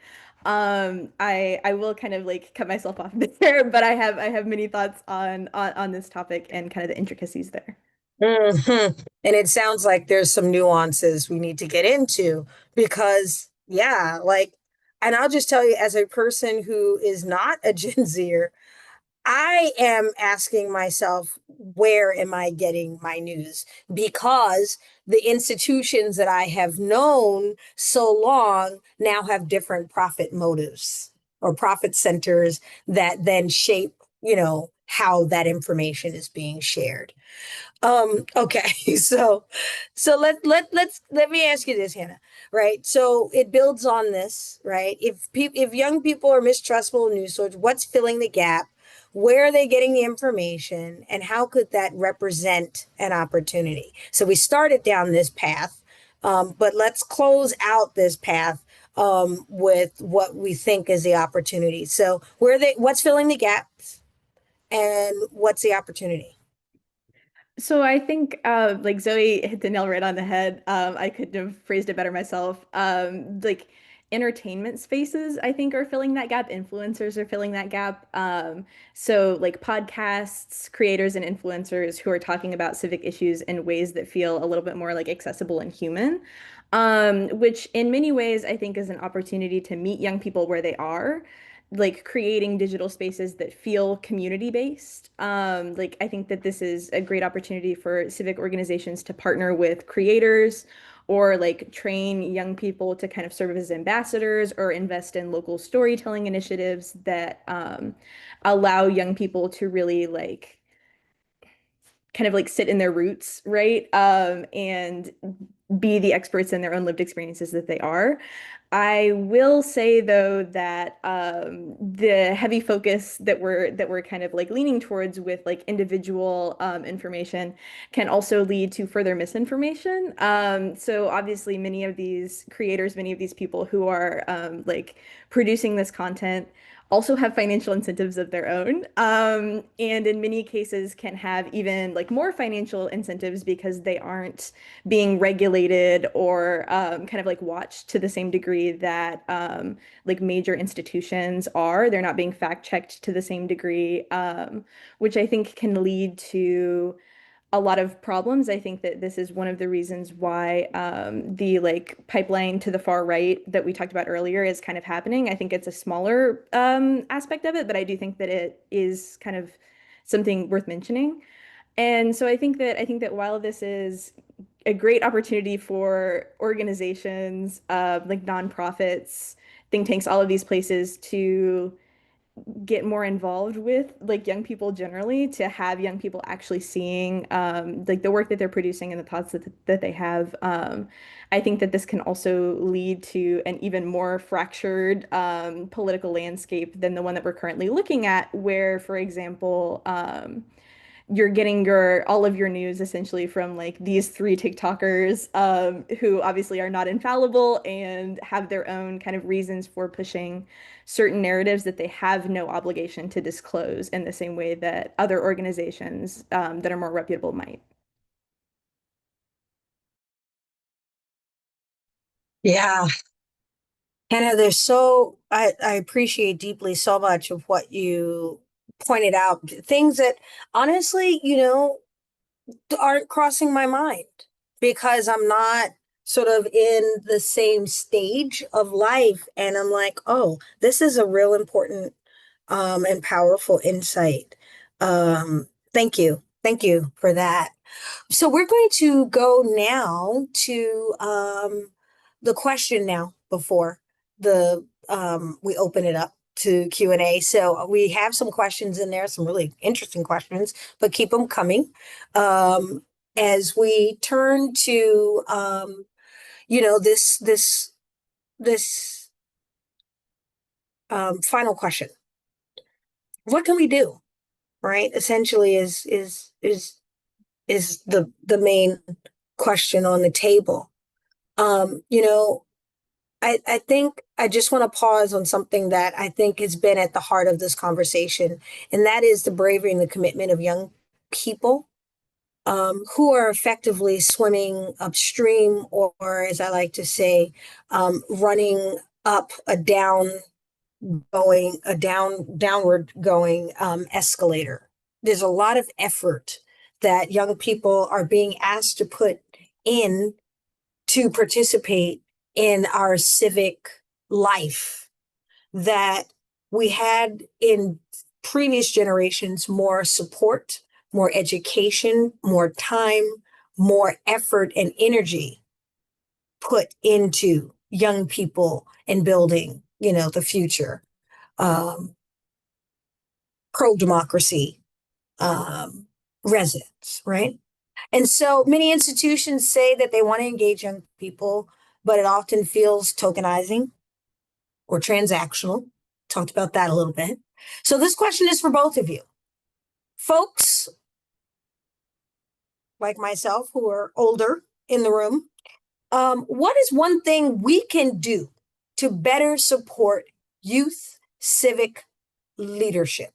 I will kind of like cut myself off there, but I have many thoughts on this topic and kind of the intricacies there. Mhm. And it sounds like there's some nuances we need to get into because, yeah, like, and I'll just tell you, as a person who is not a Gen Zer, I am asking myself, where am I getting my news? Because the institutions that I have known so long now have different profit motives or profit centers that then shape, how that information is being shared. Okay, so let me ask you this, Hannah, right? So it builds on this, right? If young people are mistrustful of news sources, what's filling the gap? Where are they getting the information? And how could that represent an opportunity? So we started down this path, but let's close out this path with what we think is the opportunity. So what's filling the gaps and what's the opportunity? So I think like Zoe hit the nail right on the head. I could have phrased it better myself. Like entertainment spaces, I think, are filling that gap. Influencers are filling that gap. So like podcasts, creators and influencers who are talking about civic issues in ways that feel a little bit more like accessible and human. Which in many ways I think is an opportunity to meet young people where they are, like creating digital spaces that feel community based. Like I think that this is a great opportunity for civic organizations to partner with creators or like train young people to kind of serve as ambassadors or invest in local storytelling initiatives that allow young people to really like kind of like sit in their roots, right? And be the experts in their own lived experiences that they are. I will say though that the heavy focus that we're kind of like leaning towards with like individual information can also lead to further misinformation. So obviously many of these creators, many of these people who are like producing this content also have financial incentives of their own, and in many cases can have even like more financial incentives because they aren't being regulated or kind of like watched to the same degree that like major institutions are. They're not being fact checked to the same degree, which I think can lead to a lot of problems. I think that this is one of the reasons why the like pipeline to the far right that we talked about earlier is kind of happening. I think it's a smaller aspect of it, but I do think that it is kind of something worth mentioning. And so I think that while this is a great opportunity for organizations, like nonprofits, think tanks, all of these places to get more involved with like young people generally, to have young people actually seeing like the work that they're producing and the thoughts that they have. I think that this can also lead to an even more fractured political landscape than the one that we're currently looking at, where, for example, you're getting your all of your news essentially from like these three TikTokers who obviously are not infallible and have their own kind of reasons for pushing certain narratives that they have no obligation to disclose in the same way that other organizations that are more reputable might. Yeah. Hannah, I appreciate deeply so much of what you pointed out, things that honestly, aren't crossing my mind because I'm not sort of in the same stage of life. And I'm like, oh, this is a real important and powerful insight. Thank you. Thank you for that. So we're going to go now to the question now before the we open it up to Q&A. So we have some questions in there, some really interesting questions, but keep them coming. As we turn to this final question. What can we do? Right? Essentially is the main question on the table. I think I just want to pause on something that I think has been at the heart of this conversation, and that is the bravery and the commitment of young people who are effectively swimming upstream, or as I like to say, running up a downward going escalator. There's a lot of effort that young people are being asked to put in to participate in our civic life that we had in previous generations. More support, more education, more time, more effort and energy put into young people and building, the future. Pro-democracy residents, right? And so many institutions say that they want to engage young people, but it often feels tokenizing or transactional. Talked about that a little bit. So this question is for both of you. Folks like myself who are older in the room, what is one thing we can do to better support youth civic leadership?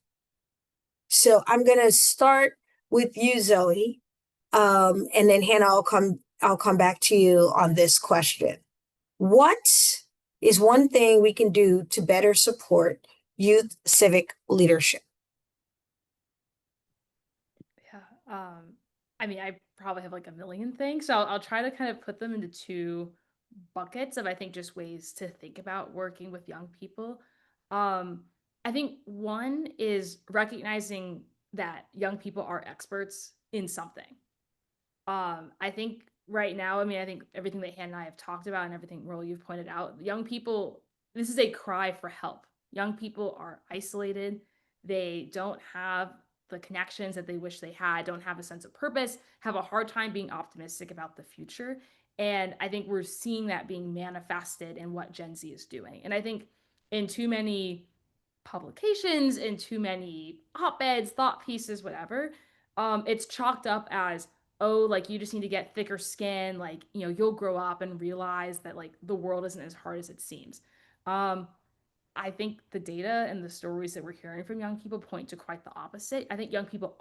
So I'm going to start with you, Zoe, and then Hannah, I'll come back to you on this question. What is one thing we can do to better support youth civic leadership? Yeah. I mean, I probably have like a million things, so I'll try to kind of put them into two buckets of, I think, just ways to think about working with young people. I think one is recognizing that young people are experts in something. I think right now, I mean, I think everything that Hannah and I have talked about and everything, Roll, you've pointed out, young people, this is a cry for help. Young people are isolated. They don't have the connections that they wish they had, don't have a sense of purpose, have a hard time being optimistic about the future. And I think we're seeing that being manifested in what Gen Z is doing. And I think in too many publications, in too many op-eds, thought pieces, whatever, it's chalked up as, oh, like you just need to get thicker skin, like, you'll grow up and realize that like the world isn't as hard as it seems. I think the data and the stories that we're hearing from young people point to quite the opposite. I think young people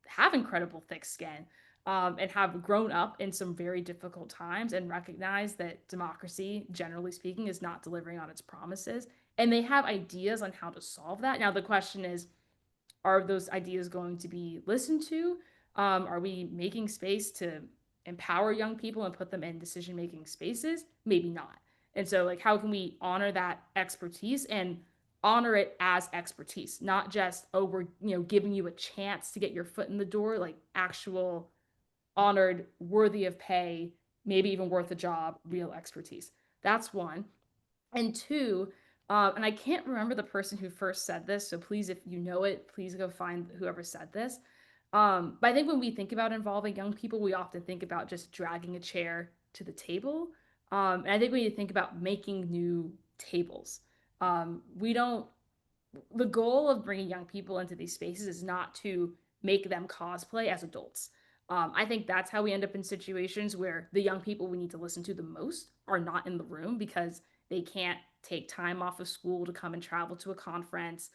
have incredible thick skin, and have grown up in some very difficult times and recognize that democracy, generally speaking, is not delivering on its promises. And they have ideas on how to solve that. Now, the question is, are those ideas going to be listened to? Are we making space to empower young people and put them in decision-making spaces? Maybe not. And so, like, how can we honor that expertise and honor it as expertise, not just, oh, we're, giving you a chance to get your foot in the door, like actual honored, worthy of pay, maybe even worth a job, real expertise. That's one. And two, and I can't remember the person who first said this, so please, if you know it, please go find whoever said this. But I think when we think about involving young people, we often think about just dragging a chair to the table. And I think we need to think about making new tables. We don't, the goal of bringing young people into these spaces is not to make them cosplay as adults. I think that's how we end up in situations where the young people we need to listen to the most are not in the room because they can't take time off of school to come and travel to a conference.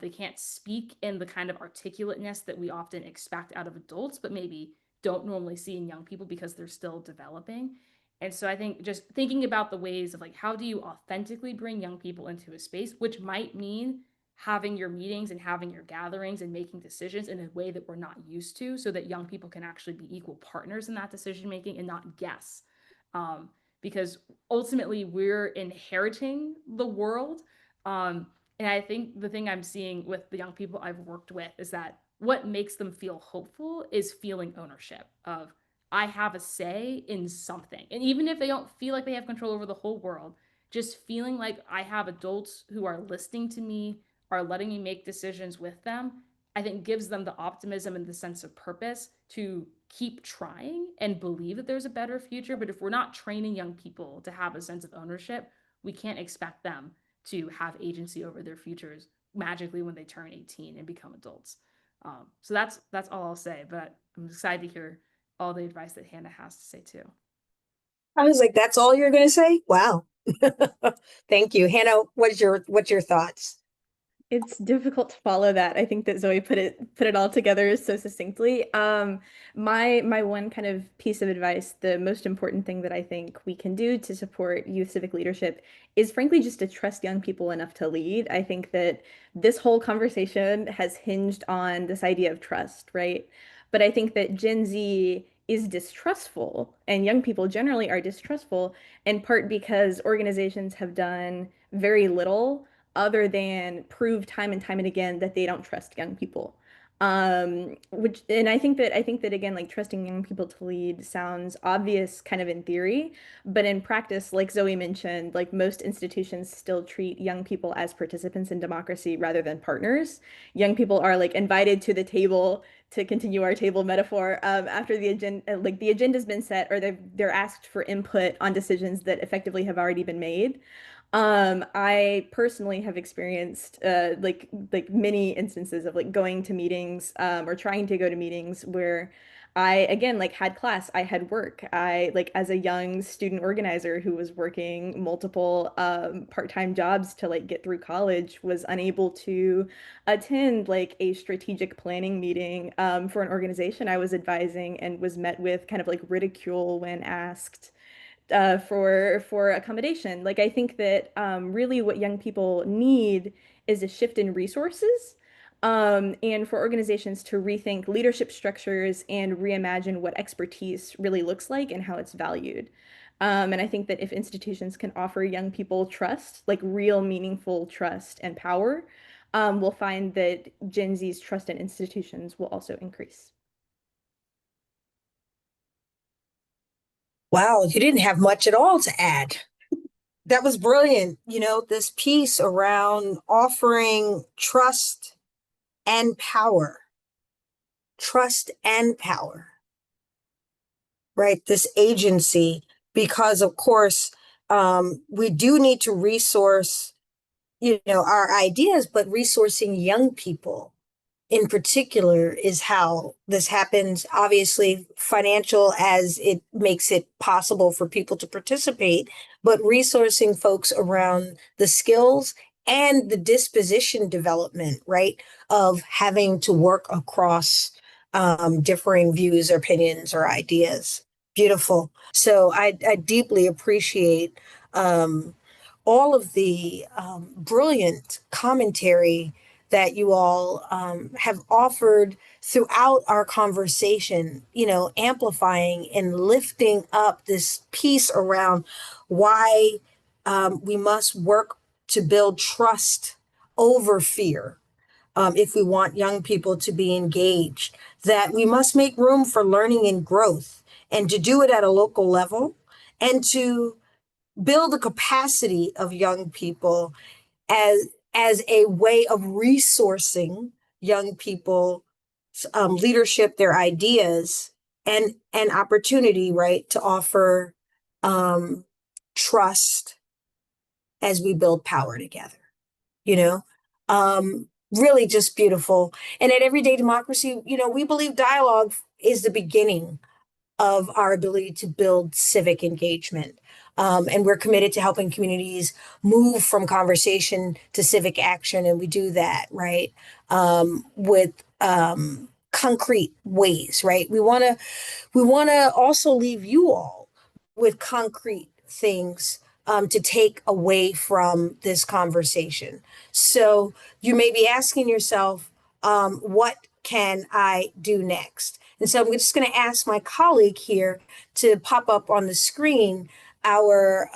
They can't speak in the kind of articulateness that we often expect out of adults, but maybe don't normally see in young people because they're still developing. And so I think just thinking about the ways of like, how do you authentically bring young people into a space, which might mean having your meetings and having your gatherings and making decisions in a way that we're not used to so that young people can actually be equal partners in that decision making and not guess. Because ultimately we're inheriting the world. And I think the thing I'm seeing with the young people I've worked with is that what makes them feel hopeful is feeling ownership of, I have a say in something. And even if they don't feel like they have control over the whole world, just feeling like I have adults who are listening to me, are letting me make decisions with them, I think gives them the optimism and the sense of purpose to keep trying and believe that there's a better future. But if we're not training young people to have a sense of ownership, we can't expect them to have agency over their futures magically when they turn 18 and become adults. So that's all I'll say, but I'm excited to hear all the advice that Hannah has to say too. I was like, that's all you're going to say? Wow. Thank you. Hannah, what's your thoughts? It's difficult to follow that. I think that Zoe put it all together so succinctly. My one kind of piece of advice, the most important thing that I think we can do to support youth civic leadership is frankly just to trust young people enough to lead. I think that this whole conversation has hinged on this idea of trust, right? But I think that Gen Z is distrustful and young people generally are distrustful in part because organizations have done very little other than prove time and time and again that they don't trust young people. Which and I think that again, like trusting young people to lead sounds obvious kind of in theory, but in practice, like Zoe mentioned, like most institutions still treat young people as participants in democracy rather than partners. Young people are like invited to the table to continue our table metaphor after the agenda, like the agenda's been set, or they're asked for input on decisions that effectively have already been made. I personally have experienced like many instances of like going to meetings or trying to go to meetings where I again like had class, I had work. I like as a young student organizer who was working multiple part-time jobs to like get through college was unable to attend like a strategic planning meeting for an organization I was advising and was met with kind of like ridicule when asked for accommodation. Like I think that really what young people need is a shift in resources, and for organizations to rethink leadership structures and reimagine what expertise really looks like and how it's valued. And I think that if institutions can offer young people trust, like real meaningful trust and power, we'll find that Gen Z's trust in institutions will also increase. Wow, you didn't have much at all to add. That was brilliant. This piece around offering and power, trust and power, right? This agency, because of course, we do need to resource, our ideas, but resourcing young people in particular is how this happens. Obviously, financial as it makes it possible for people to participate, but resourcing folks around the skills and the disposition development, right, of having to work across differing views or opinions or ideas. Beautiful. So I deeply appreciate all of the brilliant commentary that you all have offered throughout our conversation, amplifying and lifting up this piece around why we must work to build trust over fear. If we want young people to be engaged, that we must make room for learning and growth, and to do it at a local level, and to build the capacity of young people as a way of resourcing young people leadership, their ideas, and an opportunity, right, to offer um, trust as we build power together. you know really just beautiful. And at Everyday Democracy, we believe dialogue is the beginning of our ability to build civic engagement. And we're committed to helping communities move from conversation to civic action. And we do that, right? With concrete ways, right? We want to also leave you all with concrete things to take away from this conversation. So you may be asking yourself, what can I do next? And so I'm just going to ask my colleague here to pop up on the screen our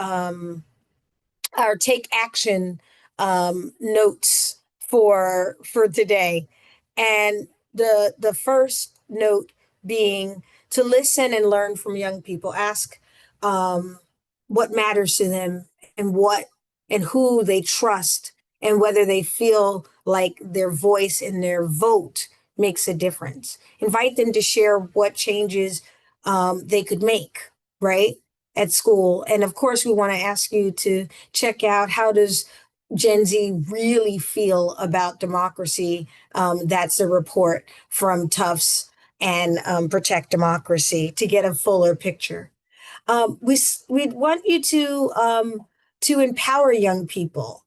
take action notes for today. And the first note being to listen and learn from young people. Ask what matters to them and what and who they trust and whether they feel like their voice and their vote makes a difference. Invite them to share what changes they could make, right, at school. And of course, we want to ask you to check out how does Gen Z really feel about democracy. That's a report from Tufts and Protect Democracy to get a fuller picture. We want you to empower young people,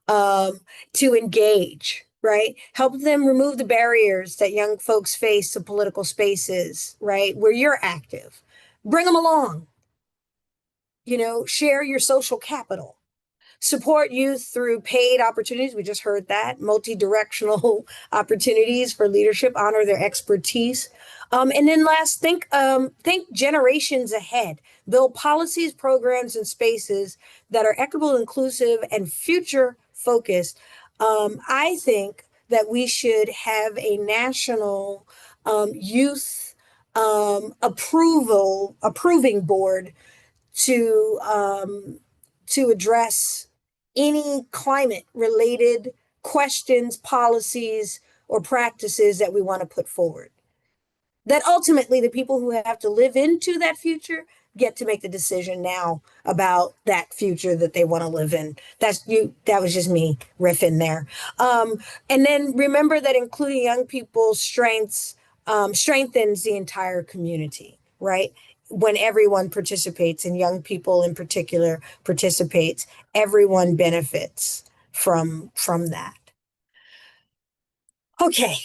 to engage, right? Help them remove the barriers that young folks face to political spaces, right? Where you're active. Bring them along. Share your social capital. Support youth through paid opportunities. We just heard that. Multi-directional opportunities for leadership, honor their expertise. And then last, think generations ahead. Build policies, programs, and spaces that are equitable, inclusive, and future focused. I think that we should have a national youth approving board to address any climate related questions, policies, or practices that we want to put forward. That ultimately the people who have to live into that future get to make the decision now about that future that they want to live in. That was just me riffing there. And then remember that including young people's strengths strengthens the entire community, right? When everyone participates, and young people in particular participates, everyone benefits from that. Okay.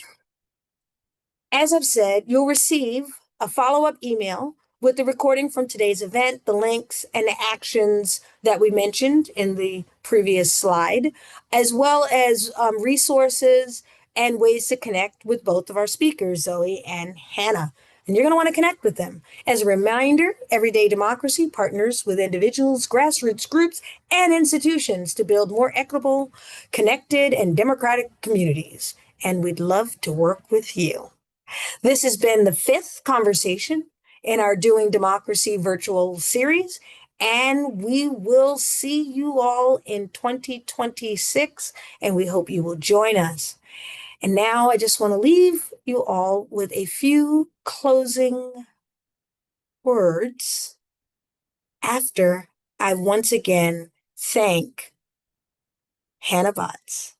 As I've said, you'll receive a follow-up email with the recording from today's event, the links and the actions that we mentioned in the previous slide, as well as resources and ways to connect with both of our speakers, Zoe and Hannah. And you're going to want to connect with them. As a reminder, Everyday Democracy partners with individuals, grassroots groups, and institutions to build more equitable, connected, and democratic communities. And we'd love to work with you. This has been the 5th conversation in our Doing Democracy virtual series, and we will see you all in 2026, and we hope you will join us. And now I just want to leave you all with a few closing words after I once again thank Hannah Botts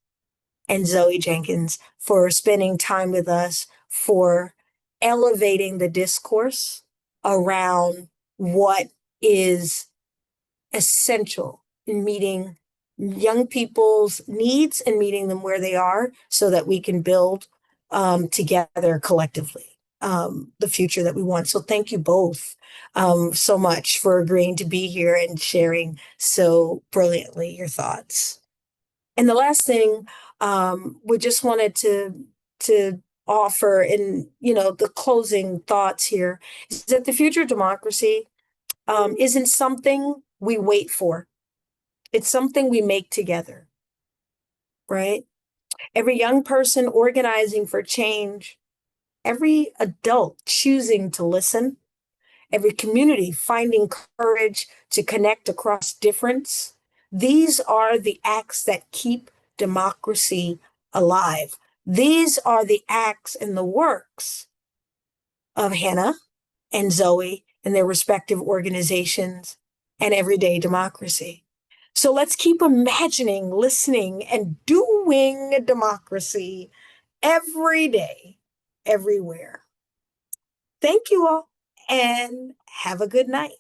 and Zoe Jenkins for spending time with us, for elevating the discourse around what is essential in meeting young people's needs and meeting them where they are so that we can build together collectively the future that we want. So thank you both so much for agreeing to be here and sharing so brilliantly your thoughts. And the last thing we just wanted to offer in the closing thoughts here is that the future of democracy isn't something we wait for. It's something we make together, right? Every young person organizing for change, every adult choosing to listen, every community finding courage to connect across difference. These are the acts that keep democracy alive. These are the acts and the works of Hannah and Zoe and their respective organizations and Everyday Democracy. So let's keep imagining, listening, and doing democracy every day, everywhere. Thank you all, and have a good night.